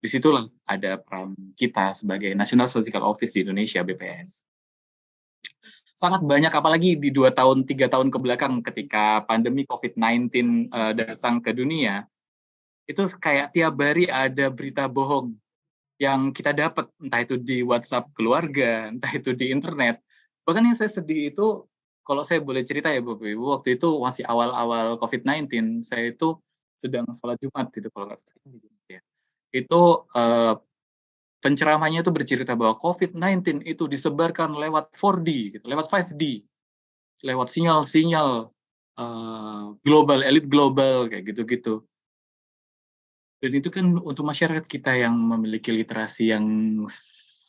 Disitulah ada peran kita sebagai National Statistical Office di Indonesia, BPS. Sangat banyak, apalagi di 2 tahun, 3 tahun ke belakang ketika pandemi COVID-19 datang ke dunia, itu kayak tiap hari ada berita bohong yang kita dapat, entah itu di WhatsApp keluarga, entah itu di internet. Bahkan yang saya sedih itu, kalau saya boleh cerita ya Bapak Ibu, waktu itu masih awal-awal COVID-19, saya itu sedang sholat Jumat gitu, kalau nggak salah ya. Itu penceramahnya itu bercerita bahwa COVID-19 itu disebarkan lewat 4D, gitu, lewat 5D, lewat sinyal-sinyal global, elit global, kayak gitu-gitu. Dan itu kan untuk masyarakat kita yang memiliki literasi yang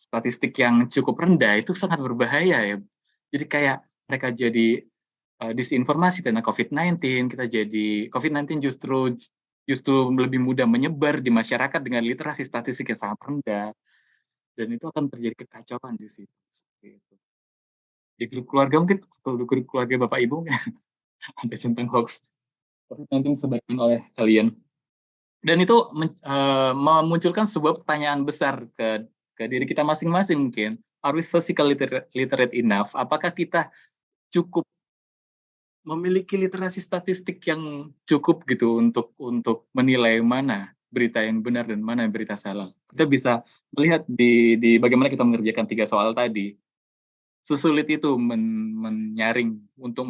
statistik yang cukup rendah, itu sangat berbahaya ya. Jadi kayak mereka jadi disinformasi tentang COVID-19, kita jadi COVID-19 justru lebih mudah menyebar di masyarakat dengan literasi statistik yang sangat rendah. Dan itu akan terjadi kekacauan di situ. Gitu. Di grup keluarga mungkin, kalau di grup keluarga Bapak Ibu ada tentang hoax COVID-19 disebarkan oleh kalian. Dan itu memunculkan sebuah pertanyaan besar ke diri kita masing-masing mungkin. Are we physically literate enough? Apakah kita cukup memiliki literasi statistik yang cukup gitu untuk menilai mana berita yang benar dan mana yang berita salah? Kita bisa melihat di bagaimana kita mengerjakan 3 soal tadi. Sesulit itu menyaring untuk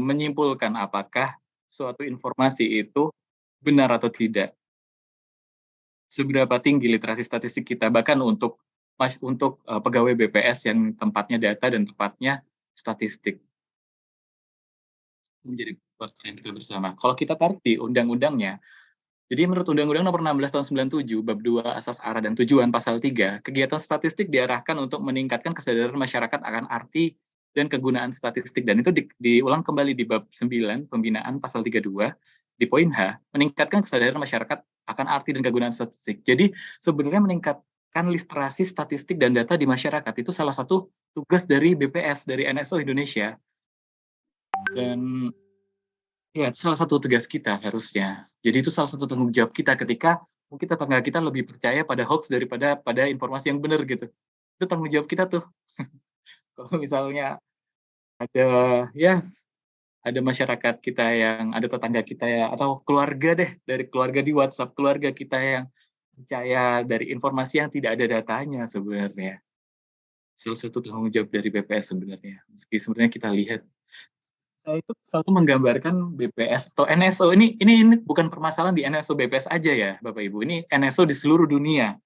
menyimpulkan apakah suatu informasi itu benar atau tidak. Seberapa tinggi literasi statistik kita, bahkan untuk pegawai BPS yang tempatnya data dan tempatnya statistik. Menjadi pertanyaan kita bersama. Kalau kita tarik di undang-undangnya, jadi menurut Undang-Undang Nomor 16 Tahun 97, Bab 2 Asas Arah dan Tujuan Pasal 3, kegiatan statistik diarahkan untuk meningkatkan kesadaran masyarakat akan arti dan kegunaan statistik. Dan itu diulang kembali di Bab 9, Pembinaan Pasal 32, di poin H, meningkatkan kesadaran masyarakat akan arti dan kegunaan statistik. Jadi sebenarnya meningkatkan literasi statistik dan data di masyarakat itu salah satu tugas dari BPS, dari NSO Indonesia. Dan ya, itu salah satu tugas kita harusnya. Jadi itu salah satu tanggung jawab kita ketika mungkin tetangga kita lebih percaya pada hoax daripada pada informasi yang benar gitu. Itu tanggung jawab kita tuh. Kalau misalnya ada masyarakat kita yang ada tetangga kita ya, atau keluarga deh, dari keluarga di WhatsApp keluarga kita yang percaya dari informasi yang tidak ada datanya sebenarnya. Salah satu tanggung jawab dari BPS sebenarnya. Meski sebenarnya kita lihat Saya itu selalu menggambarkan BPS atau NSO ini bukan permasalahan di NSO BPS aja ya, Bapak Ibu. Ini NSO di seluruh dunia.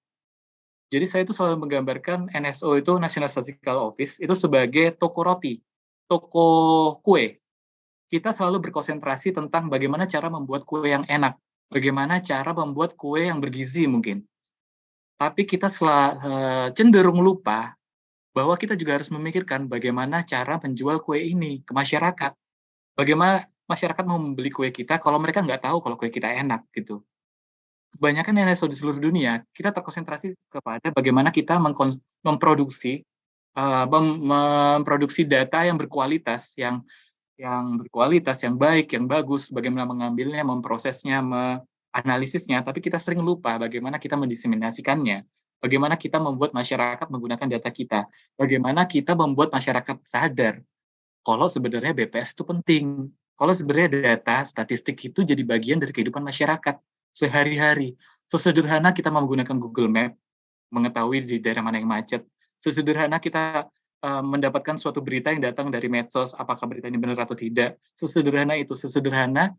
Jadi saya itu selalu menggambarkan NSO itu National Statistical Office itu sebagai toko roti, toko kue. Kita selalu berkonsentrasi tentang bagaimana cara membuat kue yang enak, bagaimana cara membuat kue yang bergizi mungkin. Tapi kita cenderung lupa bahwa kita juga harus memikirkan bagaimana cara menjual kue ini ke masyarakat. Bagaimana masyarakat mau membeli kue kita kalau mereka nggak tahu kalau kue kita enak gitu. Kebanyakan NSO di seluruh dunia, kita terkonsentrasi kepada bagaimana kita memproduksi memproduksi data yang berkualitas, yang berkualitas, yang baik, yang bagus, bagaimana mengambilnya, memprosesnya, menganalisisnya, tapi kita sering lupa bagaimana kita mendiseminasikannya, bagaimana kita membuat masyarakat menggunakan data kita, bagaimana kita membuat masyarakat sadar kalau sebenarnya BPS itu penting, kalau sebenarnya data, statistik itu jadi bagian dari kehidupan masyarakat sehari-hari. Sesederhana kita menggunakan Google Map, mengetahui di daerah mana yang macet, sesederhana kita mendapatkan suatu berita yang datang dari medsos, apakah berita ini benar atau tidak. Sesederhana itu, sesederhana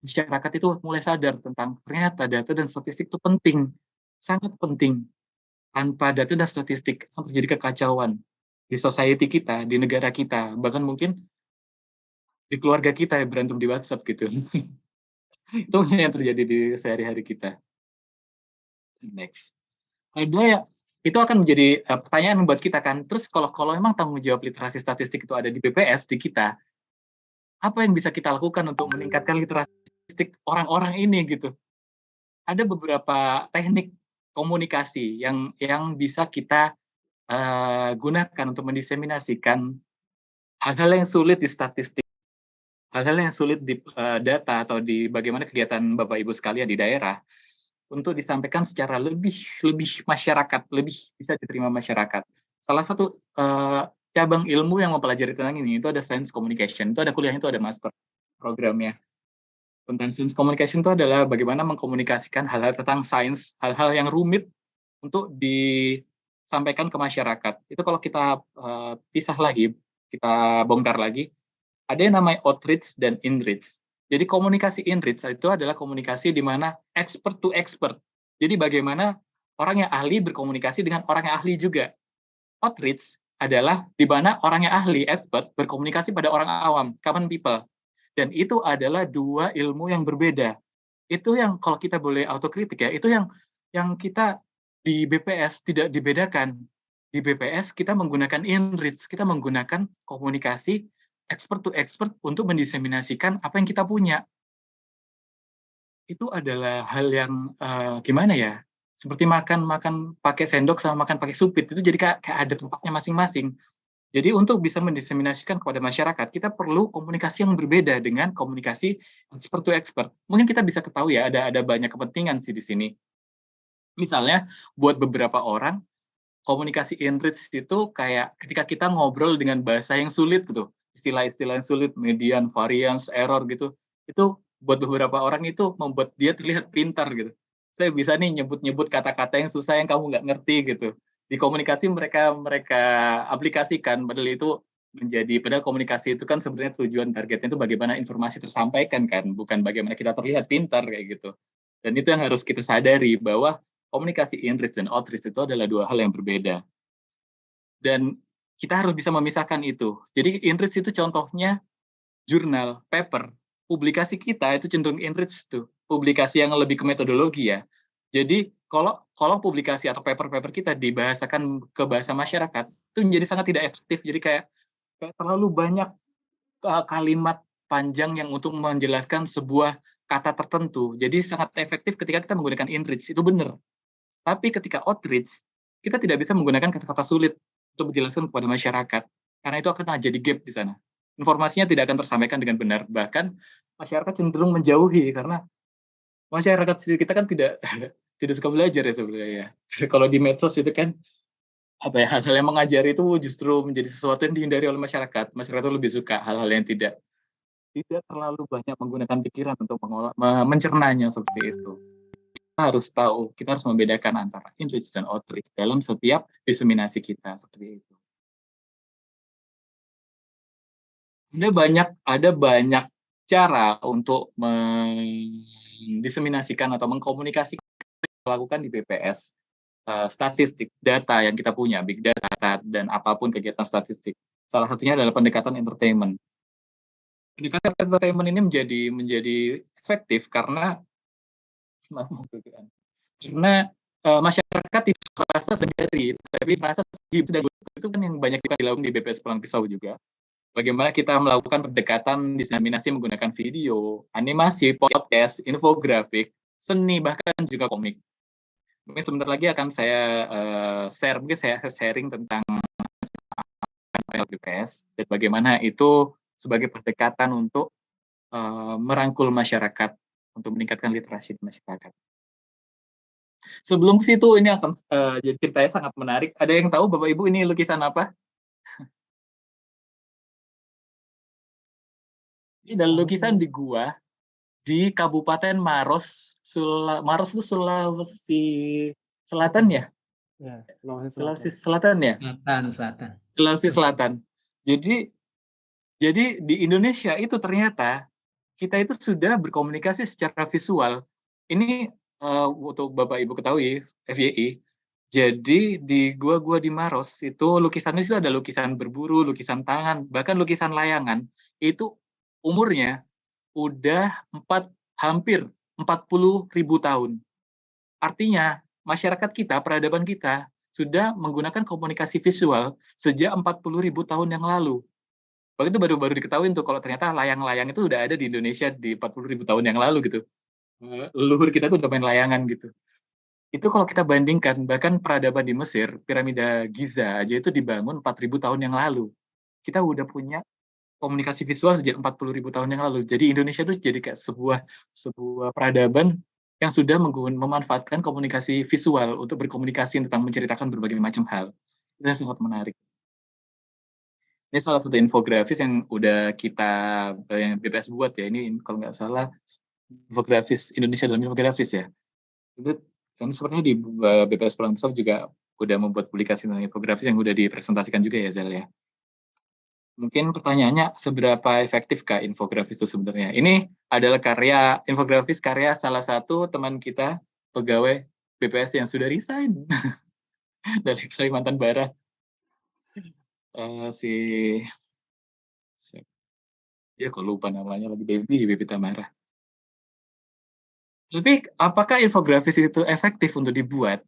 masyarakat itu mulai sadar tentang ternyata data dan statistik itu penting, sangat penting. Tanpa data dan statistik akan terjadi kekacauan di society kita, di negara kita, bahkan mungkin di keluarga kita yang berantem di WhatsApp gitu. Itu yang terjadi di sehari-hari kita. Next. Ada ya, itu akan menjadi pertanyaan buat kita kan. Terus kalau memang tanggung jawab literasi statistik itu ada di BPS di kita, apa yang bisa kita lakukan untuk meningkatkan literasi statistik orang-orang ini gitu? Ada beberapa teknik komunikasi yang bisa kita gunakan untuk mendiseminasikan hal-hal yang sulit di statistik, hal-hal yang sulit di data atau di bagaimana kegiatan Bapak Ibu sekalian di daerah untuk disampaikan secara lebih masyarakat, lebih bisa diterima masyarakat. Salah satu cabang ilmu yang mempelajari tentang ini itu ada science communication, itu ada kuliahnya, itu ada master programnya. Tentang science communication itu adalah bagaimana mengkomunikasikan hal-hal tentang sains, hal-hal yang rumit untuk disampaikan ke masyarakat. Itu kalau kita pisah lagi, kita bongkar lagi, ada yang namanya outreach dan inreach. Jadi komunikasi inreach itu adalah komunikasi di mana expert to expert. Jadi bagaimana orang yang ahli berkomunikasi dengan orang yang ahli juga. Outreach adalah di mana orang yang ahli, expert, berkomunikasi pada orang awam, common people. Dan itu adalah dua ilmu yang berbeda. Itu yang kalau kita boleh autokritik ya, itu yang kita di BPS tidak dibedakan. Di BPS kita menggunakan inreach, kita menggunakan komunikasi expert to expert untuk mendiseminasikan apa yang kita punya. Itu adalah hal yang gimana ya? Seperti makan pakai sendok sama makan pakai supit, itu jadi kayak ada tempatnya masing-masing. Jadi untuk bisa mendiseminasikan kepada masyarakat, kita perlu komunikasi yang berbeda dengan komunikasi expert to expert. Mungkin kita bisa ketahui ya, ada banyak kepentingan sih di sini. Misalnya, buat beberapa orang, komunikasi inreach itu kayak ketika kita ngobrol dengan bahasa yang sulit gitu, istilah-istilah yang sulit, median, variance, error gitu, itu buat beberapa orang itu membuat dia terlihat pintar gitu. Saya bisa nih nyebut-nyebut kata-kata yang susah yang kamu nggak ngerti gitu. Di komunikasi mereka aplikasikan, padahal komunikasi itu kan sebenarnya tujuan targetnya itu bagaimana informasi tersampaikan kan, bukan bagaimana kita terlihat pintar kayak gitu. Dan itu yang harus kita sadari bahwa komunikasi inreach dan outreach itu adalah dua hal yang berbeda. Dan kita harus bisa memisahkan itu. Jadi inreach itu contohnya jurnal, paper, publikasi kita itu cenderung inreach tuh. Publikasi yang lebih ke metodologi ya. Jadi kalau publikasi atau paper-paper kita dibahasakan ke bahasa masyarakat, itu menjadi sangat tidak efektif. Jadi kayak terlalu banyak kalimat panjang yang untuk menjelaskan sebuah kata tertentu. Jadi sangat efektif ketika kita menggunakan inreach, itu benar. Tapi ketika outreach, kita tidak bisa menggunakan kata-kata sulit untuk menjelaskan kepada masyarakat. Karena itu akan jadi gap di sana. Informasinya tidak akan tersampaikan dengan benar. Bahkan masyarakat cenderung menjauhi karena masyarakat kita kan tidak suka belajar ya sebenarnya. Kalau di medsos itu kan hal-hal yang mengajari itu justru menjadi sesuatu yang dihindari oleh masyarakat. Masyarakat itu lebih suka hal-hal yang tidak terlalu banyak menggunakan pikiran untuk mencernanya seperti itu. Kita harus tahu, kita harus membedakan antara inreach dan outreach dalam setiap diseminasi kita seperti itu. Ada banyak cara untuk mendiseminasikan atau mengkomunikasikan lakukan di BPS. Statistik, data yang kita punya, big data, dan apapun kegiatan statistik. Salah satunya adalah pendekatan entertainment. Pendekatan entertainment ini menjadi efektif karena masyarakat tidak merasa sendiri, tapi merasa itu kan yang banyak dilakukan di BPS Pulang Pisau juga. Bagaimana kita melakukan pendekatan diseminasi menggunakan video, animasi, podcast, infografik, seni, bahkan juga komik. Mungkin sebentar lagi akan saya sharing tentang BPS dan bagaimana itu sebagai pendekatan untuk merangkul masyarakat untuk meningkatkan literasi di masyarakat. Sebelum ke situ, ini akan jadi ceritanya sangat menarik. Ada yang tahu Bapak Ibu ini lukisan apa? Ini adalah lukisan di gua di Kabupaten Maros. Maros itu Sulawesi Selatan ya? Ya, Sulawesi Selatan ya? Selatan. Sulawesi Selatan. Jadi di Indonesia itu ternyata kita itu sudah berkomunikasi secara visual. Ini untuk Bapak Ibu ketahui, FYI. Jadi di gua-gua di Maros itu lukisannya itu ada lukisan berburu, lukisan tangan, bahkan lukisan layangan. Itu umurnya udah hampir 40.000 tahun. Artinya masyarakat kita, peradaban kita sudah menggunakan komunikasi visual sejak 40.000 tahun yang lalu. Waktu itu baru diketahui tuh kalau ternyata layang-layang itu udah ada di Indonesia di 40.000 tahun yang lalu gitu. Leluhur kita tuh udah main layangan gitu. Itu kalau kita bandingkan, bahkan peradaban di Mesir, piramida Giza aja itu dibangun 4.000 tahun yang lalu. Kita udah punya komunikasi visual sejak 40.000 tahun yang lalu. Jadi Indonesia itu jadi kayak sebuah peradaban yang sudah memanfaatkan komunikasi visual untuk berkomunikasi tentang menceritakan berbagai macam hal. Itu sangat menarik. Ini salah satu infografis yang udah yang BPS buat ya. Ini kalau nggak salah infografis Indonesia dalam infografis ya. Itu kan sepertinya di BPS Pulang Pisau juga udah membuat publikasi tentang infografis yang udah dipresentasikan juga ya Zel ya. Mungkin pertanyaannya seberapa efektifkah infografis itu sebenarnya? Ini adalah infografis karya salah satu teman kita pegawai BPS yang sudah resign dari Kalimantan Barat. Ya kok lupa namanya lagi Baby Tamara. Tapi apakah infografis itu efektif untuk dibuat?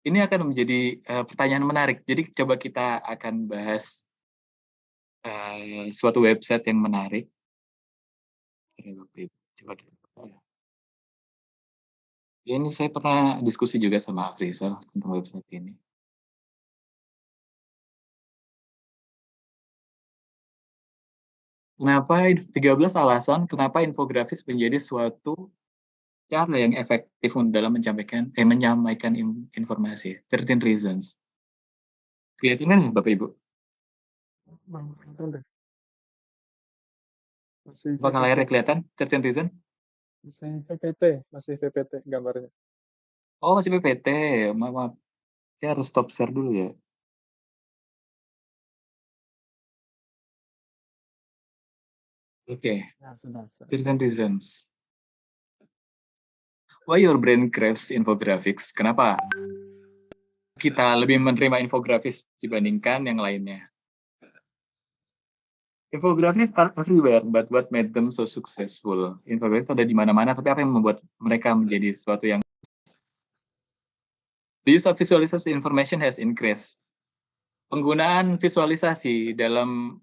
Ini akan menjadi pertanyaan menarik. Jadi coba kita akan bahas suatu website yang menarik. Coba kita. Ya, ini saya pernah diskusi juga sama Afrizal tentang website ini. Kenapa 13 alasan kenapa infografis menjadi suatu cara yang efektif dalam menyampaikan informasi. 13 reasons. Kelihatan kan Bapak Ibu? Apakah layarnya kelihatan? 13 reasons? Masih PPT gambarnya. Oh, masih PPT. Maaf. Saya harus stop share dulu ya. Oke. Ya, sudah. 13 reasons. Why your brain craves infographics? Kenapa kita lebih menerima infografis dibandingkan yang lainnya? Infografis are everywhere, but what made them so successful? Infografis ada di mana-mana, tapi apa yang membuat mereka menjadi sesuatu yang... The use of visualization information has increased. Penggunaan visualisasi dalam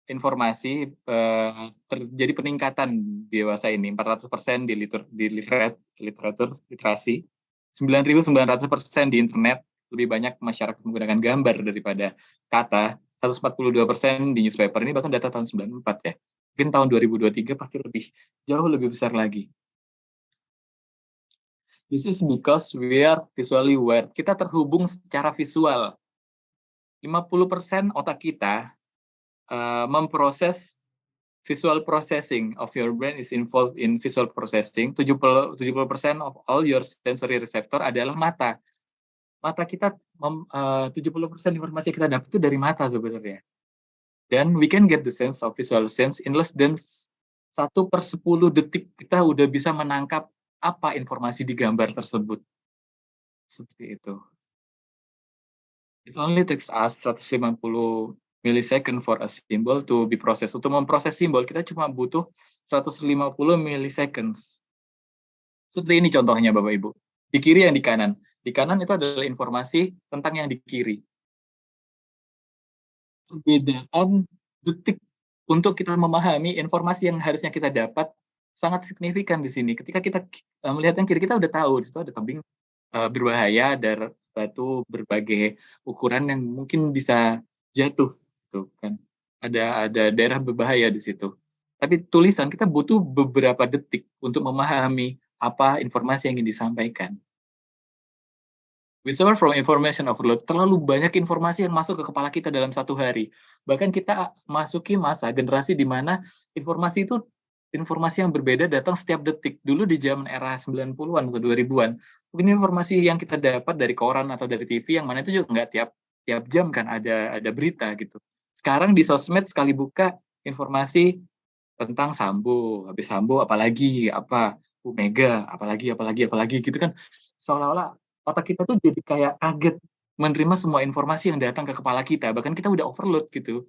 informasi terjadi peningkatan di dewasa ini 400% di literasi, 9.900% di internet, lebih banyak masyarakat menggunakan gambar daripada kata, 142% di newspaper. Ini bahkan data tahun 94 ya. Mungkin tahun 2023 pasti jauh lebih besar lagi. This is because we are visually aware. Kita terhubung secara visual. 50% otak kita memproses visual processing of your brain is involved in visual processing. 70% of all your sensory receptor adalah mata. Mata kita 70% informasi yang kita dapat itu dari mata sebenarnya. Dan we can get the sense of visual sense in less than 1/10 detik kita udah bisa menangkap apa informasi di gambar tersebut. Seperti itu. It only takes us 150 millisecond for a symbol to be processed. Untuk memproses simbol kita cuma butuh 150 milliseconds. Seperti ini contohnya Bapak Ibu. Di kiri yang di kanan. Di kanan itu adalah informasi tentang yang di kiri. Perbedaan detik untuk kita memahami informasi yang harusnya kita dapat sangat signifikan di sini. Ketika kita melihat yang kiri, kita udah tahu di situ ada tebing berbahaya, ada batu berbagai ukuran yang mungkin bisa jatuh, gitu kan. Ada daerah berbahaya di situ. Tapi tulisan kita butuh beberapa detik untuk memahami apa informasi yang ingin disampaikan. We suffer from information overload. Terlalu banyak informasi yang masuk ke kepala kita dalam satu hari. Bahkan kita masuki masa generasi di mana informasi itu informasi yang berbeda datang setiap detik. Dulu di zaman era 90-an atau 2000-an, mungkin informasi yang kita dapat dari koran atau dari TV yang mana itu juga nggak tiap jam kan ada berita gitu. Sekarang di sosmed sekali buka informasi tentang Sambo, habis Sambo apalagi apa Bu Mega, apalagi gitu kan, seolah-olah otak kita tuh jadi kayak kaget menerima semua informasi yang datang ke kepala kita, bahkan kita udah overload gitu.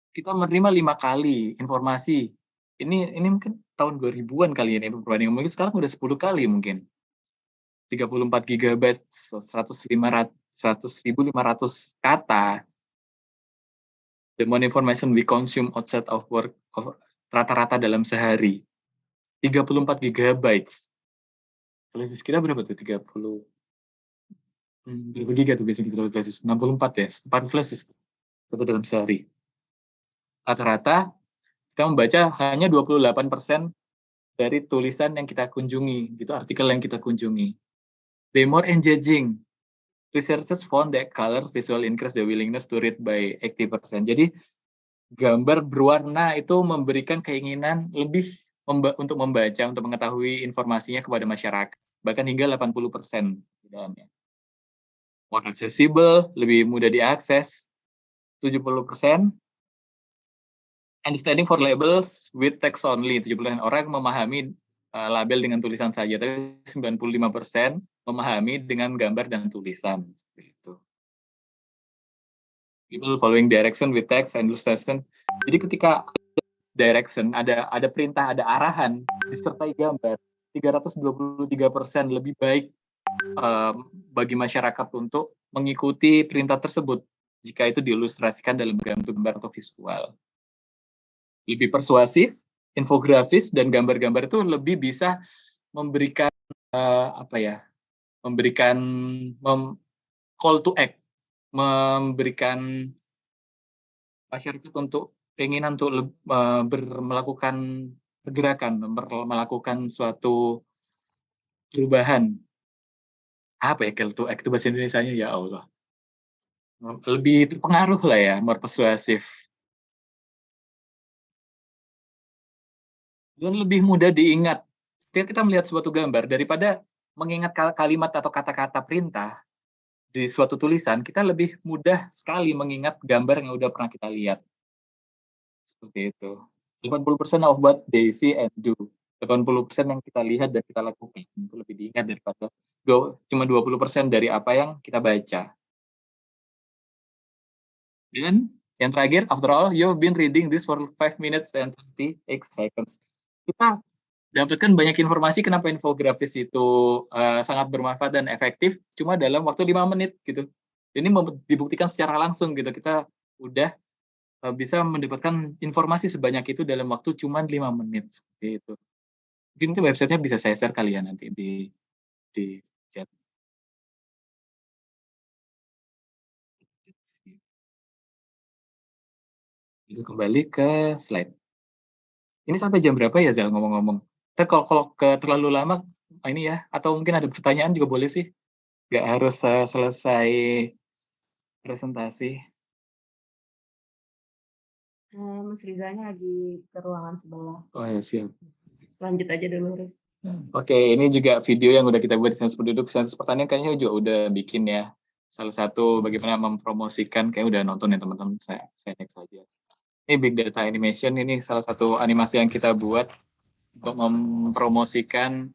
Kita menerima 5 kali informasi. Ini mungkin tahun 2000-an kali ini perbandingan, mungkin sekarang udah 10 kali mungkin. 34 GB, 100.500 kata. The more information we consume outside of work, rata-rata dalam sehari. 34 GB. Flash disk kita berapa tuh? 30. Berapa giga tuh biasanya kita dapat flash disk? 64 ya? 4 flash disk. Satu dalam sehari. Rata-rata kita membaca hanya 28% dari tulisan yang kita kunjungi, gitu, artikel yang kita kunjungi. They more engaging. Researchers found that color visual increase the willingness to read by 80%. Jadi gambar berwarna itu memberikan keinginan lebih untuk membaca, untuk mengetahui informasinya kepada masyarakat, bahkan hingga 80%. More accessible, lebih mudah diakses, 70%. Understanding for labels with text only, 70% orang memahami label dengan tulisan saja, tapi 95% memahami dengan gambar dan tulisan. Seperti itu. People following direction with text and illustration. Jadi ketika direction, ada perintah, ada arahan, disertai gambar, 323% lebih baik bagi masyarakat untuk mengikuti perintah tersebut jika itu diilustrasikan dalam gambar atau visual. Lebih persuasif, infografis, dan gambar-gambar itu lebih bisa memberikan call to act, memberikan masyarakat untuk keinginan untuk melakukan pergerakan, melakukan suatu perubahan. Apa ya call to act itu bahasa Indonesianya, ya Allah. Lebih terpengaruh lah ya, more persuasif. Dan lebih mudah diingat. Ketika kita melihat suatu gambar, daripada mengingat kalimat atau kata-kata perintah di suatu tulisan, kita lebih mudah sekali mengingat gambar yang udah pernah kita lihat. Seperti itu. 80% of what they see and do. 80% yang kita lihat dan kita lakukan itu lebih diingat daripada cuma 20% dari apa yang kita baca. Dan yang terakhir, after all, you've been reading this for 5 minutes and 38 seconds. Kita dapatkan banyak informasi kenapa infografis itu sangat bermanfaat dan efektif cuma dalam waktu 5 menit gitu. Ini dibuktikan secara langsung gitu. Kita udah bisa mendapatkan informasi sebanyak itu dalam waktu cuma 5 menit seperti itu. Mungkin itu websitenya bisa saya share kali ya nanti di chat. Itu kembali ke slide. Ini sampai jam berapa ya Zal ngomong-ngomong? Kalau terlalu lama ini ya, atau mungkin ada pertanyaan juga boleh sih. Nggak harus selesai presentasi. Mas Rizalnya lagi ke ruangan sebelah. Oh ya, siap. Lanjut aja dulu, Riz. Oke, ini juga video yang udah kita buat di sensus penduduk, sensus pertanian kayaknya juga udah bikin ya. Salah satu bagaimana mempromosikan, kayak udah nonton ya teman-teman, saya next saja. Ini Big Data Animation, ini salah satu animasi yang kita buat untuk mempromosikan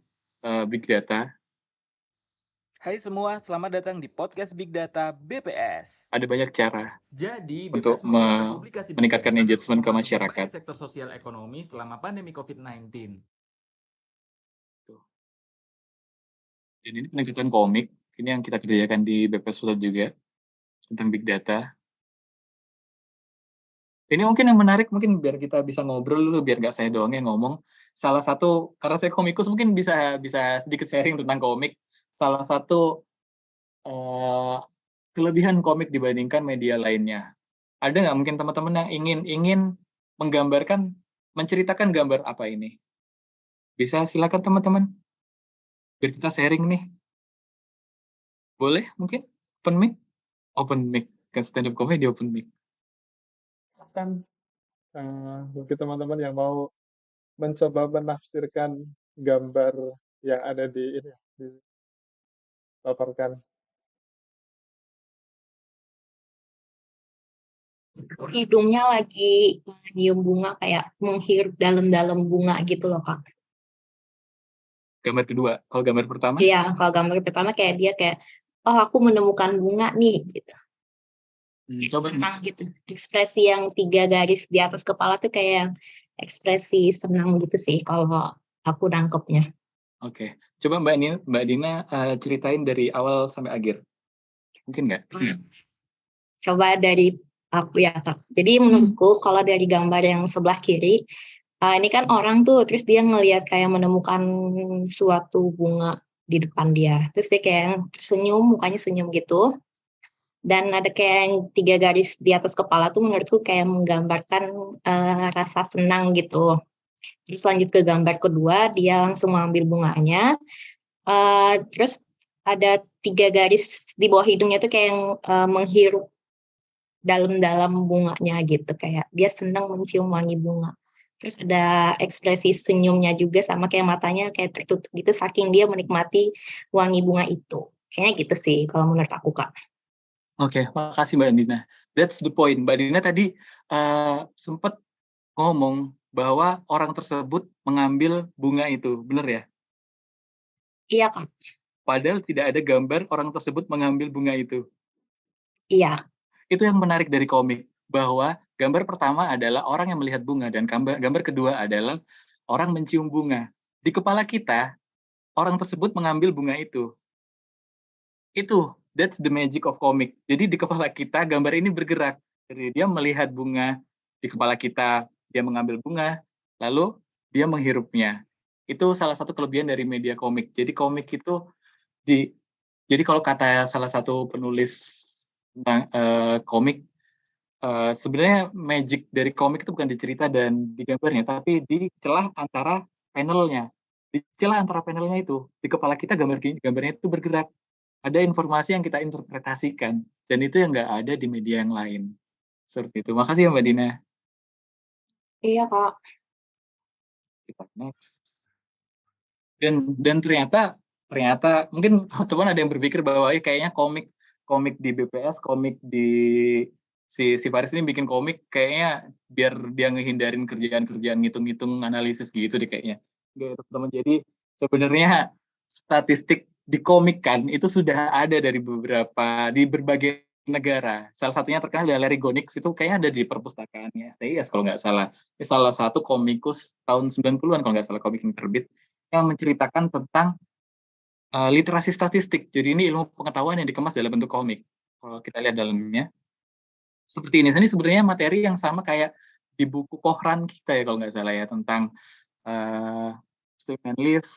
Big Data. Hai semua, selamat datang di podcast Big Data BPS. Ada banyak cara Jadi, untuk BPS mengeluarkan publikasi Big meningkatkan Data engagement ke membantu masyarakat. berbagai sektor sosial ekonomi selama pandemi COVID-19. Dan ini penelitian komik, ini yang kita kerjakan di BPS Pusat juga, tentang Big Data. Ini mungkin yang menarik, mungkin biar kita bisa ngobrol dulu, biar nggak saya doang yang ngomong. Salah satu, karena saya komikus, mungkin bisa sedikit sharing tentang komik. Salah satu kelebihan komik dibandingkan media lainnya. Ada nggak mungkin teman-teman yang ingin menggambarkan, menceritakan gambar apa ini? Bisa silakan teman-teman. Biar kita sharing nih. Boleh mungkin? Open mic? Open mic. Kan stand up comedy open mic. Kan bagi teman-teman yang mau mencoba menafsirkan gambar yang ada di ini dipaparkan. Hidungnya lagi nyium bunga, kayak menghirup dalam-dalam bunga gitu loh, Kak. Gambar kedua. Kalau gambar pertama? Iya, kalau gambar pertama kayak dia kayak, oh aku menemukan bunga nih, gitu. Coba Senang gitu. Ekspresi yang 3 garis di atas kepala tuh kayak ekspresi senang gitu sih kalau aku nangkepnya. Oke. Coba Mbak Dina ceritain dari awal sampai akhir. Mungkin nggak? Coba dari aku ya, Kak. Jadi menurutku kalau dari gambar yang sebelah kiri, ini kan orang tuh, terus dia ngelihat kayak menemukan suatu bunga di depan dia. Terus dia kayak tersenyum, mukanya senyum gitu. Dan ada kayak yang 3 garis di atas kepala tuh menurutku kayak menggambarkan rasa senang gitu. Terus lanjut ke gambar kedua, dia langsung mengambil bunganya. Terus ada 3 garis di bawah hidungnya tuh kayak yang menghirup dalam-dalam bunganya gitu, kayak dia senang mencium wangi bunga. Terus ada ekspresi senyumnya juga, sama kayak matanya kayak tertutup gitu saking dia menikmati wangi bunga itu. Kayaknya gitu sih kalau menurut aku, Kak. Oke, makasih Mbak Dina. That's the point. Mbak Dina tadi sempat ngomong bahwa orang tersebut mengambil bunga itu, benar ya? Iya, Kak. Padahal tidak ada gambar orang tersebut mengambil bunga itu. Iya. Itu yang menarik dari komik, bahwa gambar pertama adalah orang yang melihat bunga, dan gambar kedua adalah orang mencium bunga. Di kepala kita, orang tersebut mengambil bunga itu. That's the magic of comic. Jadi di kepala kita, gambar ini bergerak. Jadi dia melihat bunga, di kepala kita dia mengambil bunga, lalu dia menghirupnya. Itu salah satu kelebihan dari media komik. Jadi komik itu, jadi kalau kata salah satu penulis tentang komik, sebenarnya magic dari komik itu bukan di cerita dan di gambarnya, tapi di celah antara panelnya. Di celah antara panelnya itu, di kepala kita gambarnya itu bergerak. Ada informasi yang kita interpretasikan, dan itu yang nggak ada di media yang lain. Seperti itu. Makasih ya Mbak Dina. Iya, Kak. Kita next. Dan ternyata mungkin teman-teman ada yang berpikir bahwa kayaknya komik di BPS, komik di si Faris ini bikin komik kayaknya biar dia ngehindarin kerjaan-kerjaan ngitung-ngitung analisis gitu deh kayaknya. Oke, teman-teman. Jadi sebenarnya statistik di komik kan itu sudah ada di berbagai negara. Salah satunya terkenal adalah Larry Gonix, itu kayaknya ada di perpustakaannya STIS kalau nggak salah. Ini salah satu komikus tahun 90-an kalau nggak salah, komik yang terbit yang menceritakan tentang literasi statistik. Jadi ini ilmu pengetahuan yang dikemas dalam bentuk komik. Kalau kita lihat dalamnya seperti ini. Ini sebenarnya materi yang sama kayak di buku Kohran kita ya kalau nggak salah ya, tentang statement lift,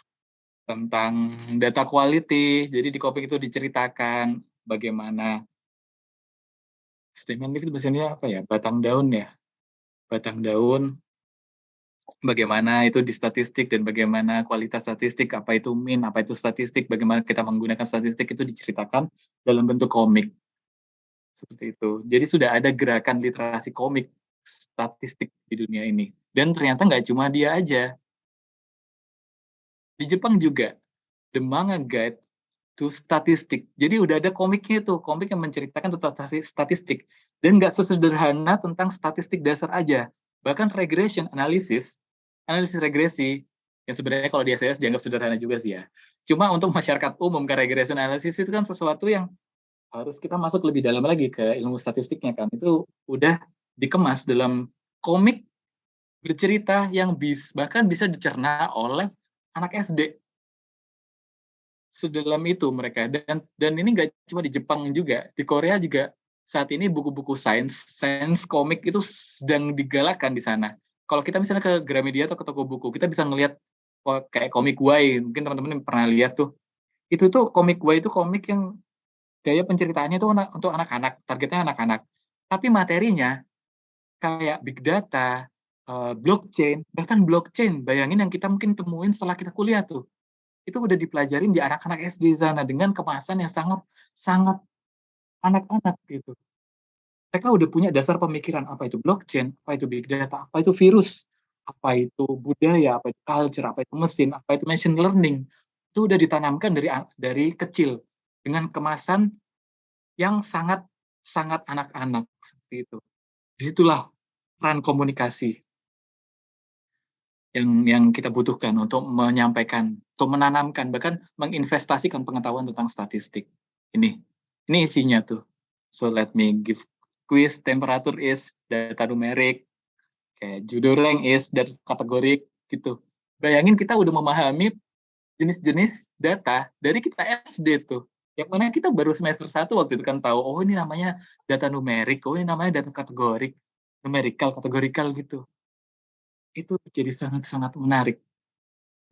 tentang data quality. Jadi di komik itu diceritakan bagaimana statement lift itu biasanya apa ya? Batang daun ya. Batang daun, bagaimana itu di statistik dan bagaimana kualitas statistik, apa itu mean, apa itu statistik, bagaimana kita menggunakan statistik itu diceritakan dalam bentuk komik. Seperti itu. Jadi sudah ada gerakan literasi komik statistik di dunia ini. Dan ternyata nggak cuma dia aja. Di Jepang juga, The Manga Guide to statistik. Jadi udah ada komiknya tuh, komik yang menceritakan tentang statistik. Dan nggak sesederhana tentang statistik dasar aja. Bahkan regression analisis regresi, yang sebenarnya kalau di SIS dianggap sederhana juga sih ya. Cuma untuk masyarakat umum, kan regression analisis itu kan sesuatu yang harus kita masuk lebih dalam lagi ke ilmu statistiknya kan. Itu udah dikemas dalam komik bercerita yang bahkan bisa dicerna oleh anak SD. Sedalam itu mereka, dan ini nggak cuma di Jepang juga, di Korea juga saat ini buku-buku sains komik itu sedang digalakkan di sana. Kalau kita misalnya ke Gramedia atau ke toko buku, kita bisa ngelihat kayak komik Y, mungkin teman-teman pernah lihat tuh. Itu tuh komik Y itu komik yang gaya penceritaannya tuh untuk anak-anak, targetnya anak-anak. Tapi materinya kayak big data, blockchain, bahkan blockchain. Bayangin yang kita mungkin temuin setelah kita kuliah tuh. Itu udah dipelajarin di anak-anak SD sana dengan kemasan yang sangat anak-anak gitu. Mereka udah punya dasar pemikiran apa itu blockchain, apa itu big data, apa itu virus, apa itu budaya, apa itu culture, apa itu mesin, apa itu machine learning. Itu udah ditanamkan dari kecil dengan kemasan yang sangat anak-anak seperti itu. Disitulah peran komunikasi yang kita butuhkan untuk menyampaikan, untuk menanamkan, bahkan menginvestasikan pengetahuan tentang statistik. Ini isinya tuh. So let me give quiz. Temperature is data numerik, kayak judo rank is data kategorik gitu. Bayangin kita udah memahami jenis-jenis data dari kita SD tuh. Yang mana kita baru semester 1 waktu itu kan tahu, oh ini namanya data numerik, oh ini namanya data kategorik, numerical, kategorikal gitu. Itu jadi sangat-sangat menarik.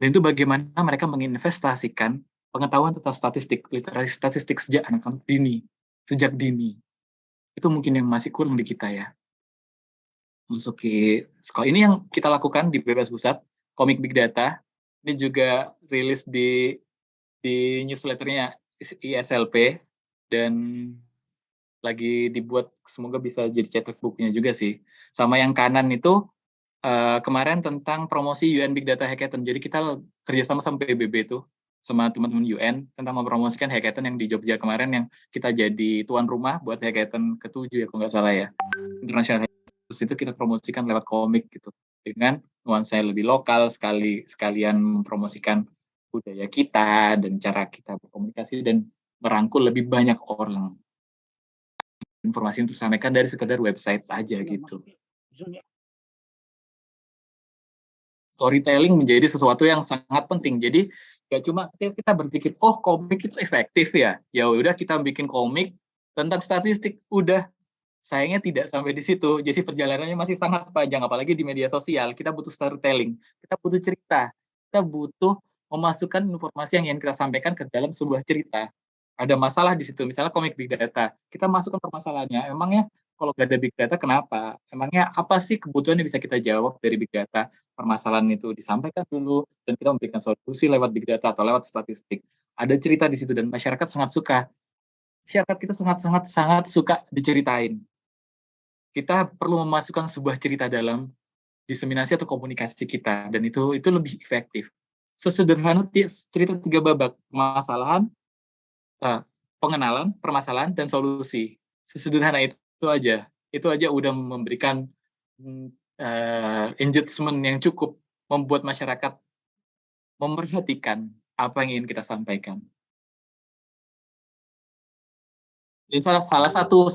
Dan itu bagaimana mereka menginvestasikan pengetahuan tentang statistik, literasi statistik sejak anak-anak dini, sejak dini. Itu mungkin yang masih kurang di kita ya. Masuki sekolah. Ini yang kita lakukan di BPS Pusat, komik Big Data. Ini juga rilis di newsletternya ISLP, dan lagi dibuat, semoga bisa jadi cetak bukunya juga sih. Sama yang kanan itu kemarin tentang promosi UN Big Data Hackathon. Jadi kita kerjasama sama PBB itu, sama teman-teman UN, tentang mempromosikan hackathon yang di Jogja kemarin, yang kita jadi tuan rumah buat hackathon ke-7 ya, kalau nggak salah ya. International Hackathon. Terus itu kita promosikan lewat komik gitu. Dengan nuansa lebih lokal, sekalian mempromosikan budaya kita, dan cara kita berkomunikasi, dan merangkul lebih banyak orang. Informasi untuk sampaikan dari sekedar website aja gitu. Storytelling menjadi sesuatu yang sangat penting. Jadi gak cuma kita berpikir, oh komik itu efektif ya, ya udah kita bikin komik tentang statistik, udah. Sayangnya tidak sampai di situ. Jadi perjalanannya masih sangat panjang, apalagi di media sosial. Kita butuh storytelling, kita butuh cerita, kita butuh memasukkan informasi yang ingin kita sampaikan ke dalam sebuah cerita. Ada masalah di situ, misalnya komik big data, kita masukkan permasalahannya. Emangnya kalau nggak ada big data kenapa? Emangnya apa sih kebutuhan yang bisa kita jawab dari big data? Permasalahan itu disampaikan dulu, dan kita memberikan solusi lewat big data atau lewat statistik. Ada cerita di situ, dan masyarakat sangat suka. Masyarakat kita sangat suka diceritain. Kita perlu memasukkan sebuah cerita dalam diseminasi atau komunikasi kita, dan itu lebih efektif. Sesederhana cerita 3 babak, permasalahan, pengenalan, permasalahan, dan solusi. Sesederhana itu aja. Itu aja udah memberikan engagement yang cukup, membuat masyarakat memperhatikan apa yang ingin kita sampaikan. Dan salah satu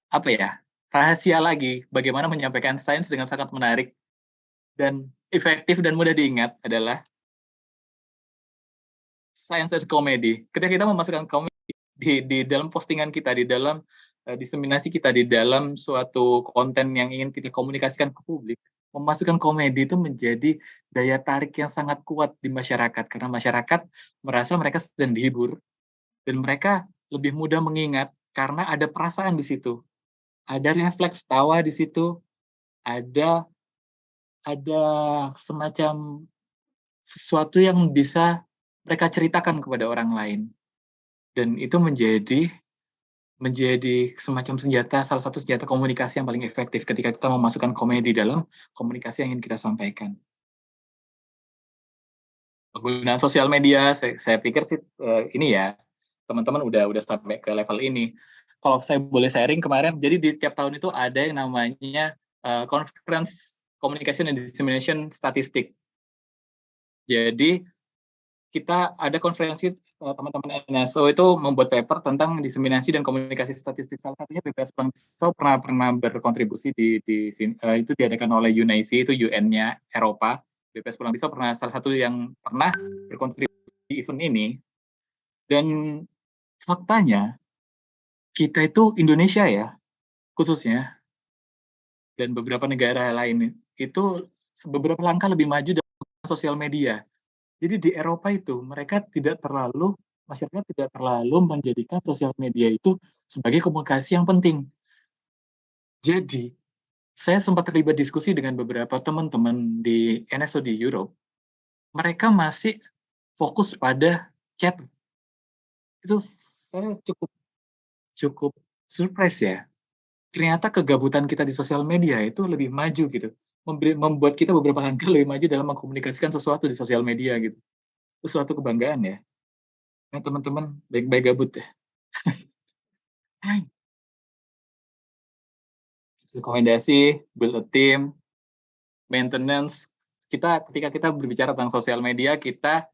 apa ya, rahasia lagi bagaimana menyampaikan sains dengan sangat menarik dan efektif dan mudah diingat adalah science as comedy. Ketika kita memasukkan komedi di dalam postingan kita, di dalam diseminasi kita, di dalam suatu konten yang ingin kita komunikasikan ke publik, memasukkan komedi itu menjadi daya tarik yang sangat kuat di masyarakat, karena masyarakat merasa mereka sedang dihibur, dan mereka lebih mudah mengingat karena ada perasaan di situ. Ada refleks tawa di situ, ada semacam sesuatu yang bisa mereka ceritakan kepada orang lain. Dan itu menjadi semacam senjata, salah satu senjata komunikasi yang paling efektif ketika kita memasukkan komedi dalam komunikasi yang ingin kita sampaikan. penggunaan sosial media, saya pikir sih ini ya, teman-teman udah sampai ke level ini. Kalau saya boleh sharing kemarin, jadi di tiap tahun itu ada yang namanya Conference Communication and Dissemination Statistic. Jadi kita ada konferensi teman-teman NSO itu membuat paper tentang diseminasi dan komunikasi statistik. Salah satunya BPS Pulang Pisau pernah berkontribusi di sini. Itu diadakan oleh UNIC, itu UN-nya Eropa. BPS Pulang Pisau pernah salah satu yang pernah berkontribusi di event ini. Dan faktanya kita itu Indonesia ya, khususnya, dan beberapa negara lain itu beberapa langkah lebih maju dalam sosial media. Jadi di Eropa itu masyarakat tidak terlalu menjadikan sosial media itu sebagai komunikasi yang penting. Jadi saya sempat terlibat diskusi dengan beberapa teman-teman di NSO di Europe. Mereka masih fokus pada chat. Itu saya cukup surprise ya. Ternyata kegabutan kita di sosial media itu lebih maju gitu. Membuat kita beberapa langkah lebih maju dalam mengkomunikasikan sesuatu di sosial media gitu. Itu suatu kebanggaan ya. Nah, teman-teman baik-baik gabut ya. Rekomendasi, build a team, maintenance. Ketika kita berbicara tentang sosial media, kita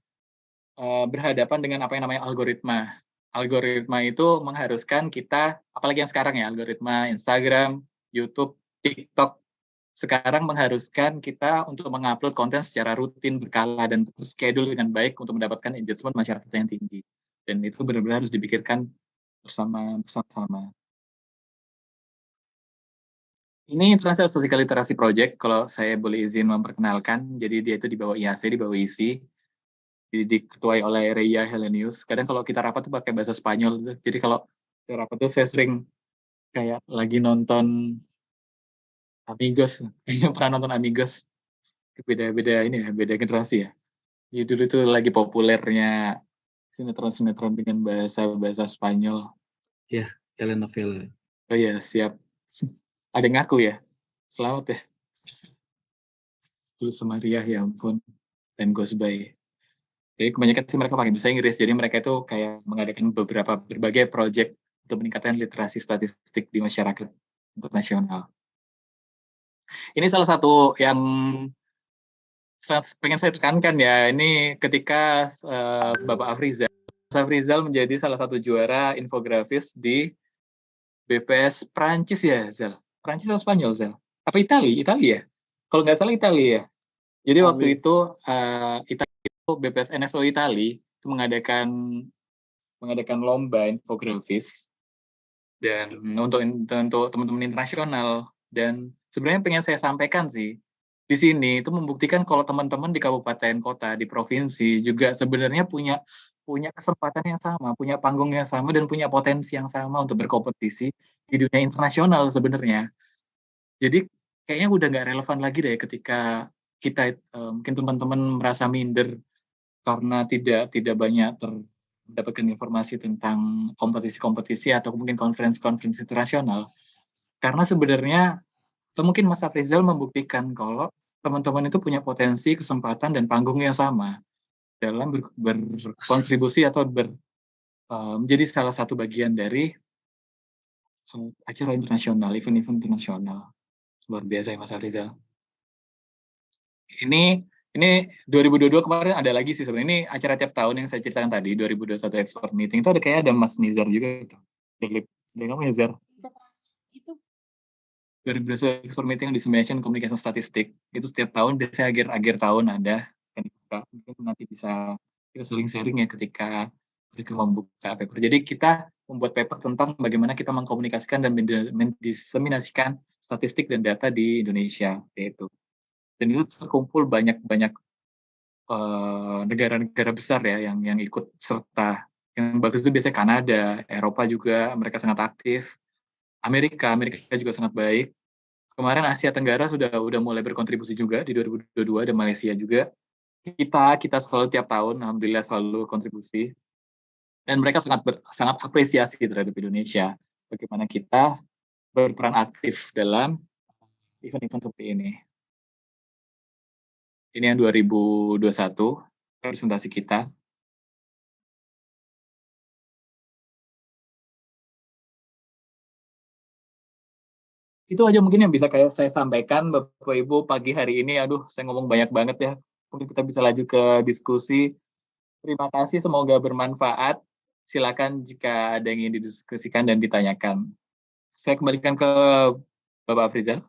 berhadapan dengan apa yang namanya algoritma. Algoritma itu mengharuskan kita, apalagi yang sekarang ya, algoritma Instagram, YouTube, TikTok, sekarang mengharuskan kita untuk mengupload konten secara rutin, berkala, dan terschedule dengan baik untuk mendapatkan engagement masyarakat yang tinggi. Dan itu benar-benar harus dipikirkan bersama-sama. Ini International Statistical Literacy Project, kalau saya boleh izin memperkenalkan. Jadi dia itu di bawah IHC, di bawah ISI. Jadi diketuai oleh Reia Helenius. Kadang kalau kita rapat tuh pakai bahasa Spanyol. Jadi kalau saya rapat tuh saya sering kayak lagi nonton Amigos. Kayaknya pernah nonton Amigos. Beda-beda ini ya, beda generasi ya. Jadi dulu itu lagi populernya sinetron-sinetron dengan bahasa Spanyol. Ya, telenovela. Oh iya, siap. Ada yang ngaku ya? Selamat ya. Dulu Semaria, ya ampun. Dan Goes By. Jadi kebanyakan sih mereka pakai bahasa Inggris. Jadi mereka itu kayak mengadakan berbagai project untuk meningkatkan literasi statistik di masyarakat internasional. Ini salah satu yang pengen saya tekankan ya. Ini ketika Bapak Afrizal. Afrizal menjadi salah satu juara infografis di BPS Prancis ya, Zal? Prancis atau Spanyol, Zal? Apa Itali? Itali ya? Kalau nggak salah Itali ya. Jadi waktu itu BPS NSO Itali itu mengadakan lomba infografis dan untuk teman-teman internasional. Dan sebenarnya pengen saya sampaikan sih di sini itu membuktikan kalau teman-teman di kabupaten kota di provinsi juga sebenarnya punya kesempatan yang sama, punya panggung yang sama, dan punya potensi yang sama untuk berkompetisi di dunia internasional sebenarnya. Jadi kayaknya udah nggak relevan lagi deh ketika kita mungkin teman-teman merasa minder karena tidak banyak mendapatkan informasi tentang kompetisi-kompetisi atau mungkin konferensi-konferensi internasional. Karena sebenarnya mungkin Mas Afrizal membuktikan kalau teman-teman itu punya potensi, kesempatan, dan panggung yang sama dalam berkontribusi atau menjadi salah satu bagian dari acara internasional, event-event internasional. Luar biasa ya Mas Afrizal. Ini 2022 kemarin ada lagi sih sebenarnya. Ini acara tiap tahun yang saya ceritakan tadi, 2021 Expert Meeting itu ada Mas Nizar juga itu. Dari kamu ya, Zar? Itu 2021 Expert Meeting Dissemination Communication Statistic itu setiap tahun biasanya akhir tahun ada. Mungkin nanti bisa kita saling sharing ya ketika membuka paper. Jadi kita membuat paper tentang bagaimana kita mengkomunikasikan dan mendiseminasikan statistik dan data di Indonesia, yaitu. Dan itu terkumpul banyak negara-negara besar ya yang ikut serta. Yang bagus itu biasanya Kanada, Eropa juga mereka sangat aktif. Amerika juga sangat baik. Kemarin Asia Tenggara sudah mulai berkontribusi juga di 2022, dan Malaysia juga. Kita selalu tiap tahun alhamdulillah selalu kontribusi. Dan mereka sangat apresiasi terhadap Indonesia. Bagaimana kita berperan aktif dalam event-event seperti ini. Ini yang 2021. presentasi kita. Itu aja mungkin yang bisa kayak saya sampaikan Bapak Ibu pagi hari ini. Aduh, saya ngomong banyak banget ya. Mungkin kita bisa lanjut ke diskusi. Terima kasih, semoga bermanfaat. Silakan jika ada yang ingin didiskusikan dan ditanyakan. Saya kembalikan ke Bapak Afrizal.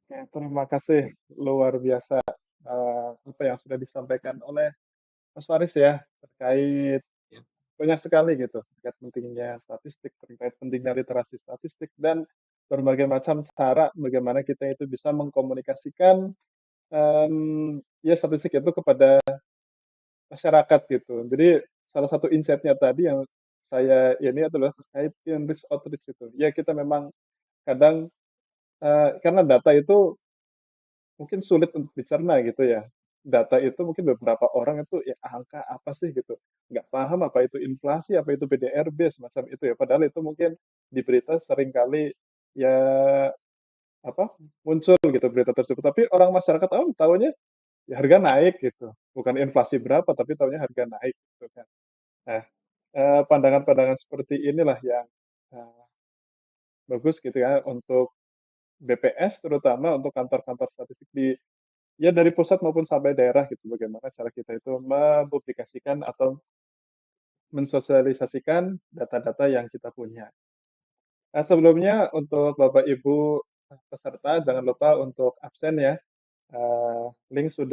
Oke, terima kasih luar biasa apa yang sudah disampaikan oleh Mas Faris ya terkait Ya. banyak sekali gitu terkait pentingnya statistik, terkait pentingnya literasi statistik dan berbagai macam cara bagaimana kita itu bisa mengkomunikasikan ya statistik itu kepada masyarakat gitu. Jadi salah satu insight-nya tadi yang saya ini adalah terkait enrich outreach itu. Ya kita memang kadang karena data itu mungkin sulit untuk dicerna gitu ya. Data itu mungkin beberapa orang itu ya angka apa sih gitu. Nggak paham apa itu inflasi, apa itu PDRB, semacam itu ya. Padahal itu mungkin di berita seringkali ya apa muncul gitu berita tersebut. Tapi orang masyarakat awam tahunya ya harga naik gitu. Bukan inflasi berapa, tapi tahunya harga naik gitu kan. Nah, pandangan-pandangan seperti inilah yang bagus gitu ya untuk BPS terutama untuk kantor-kantor statistik di ya dari pusat maupun sampai daerah gitu, bagaimana cara kita itu mempublikasikan atau mensosialisasikan data-data yang kita punya. Nah, sebelumnya untuk Bapak Ibu peserta jangan lupa untuk absen ya. Link sudah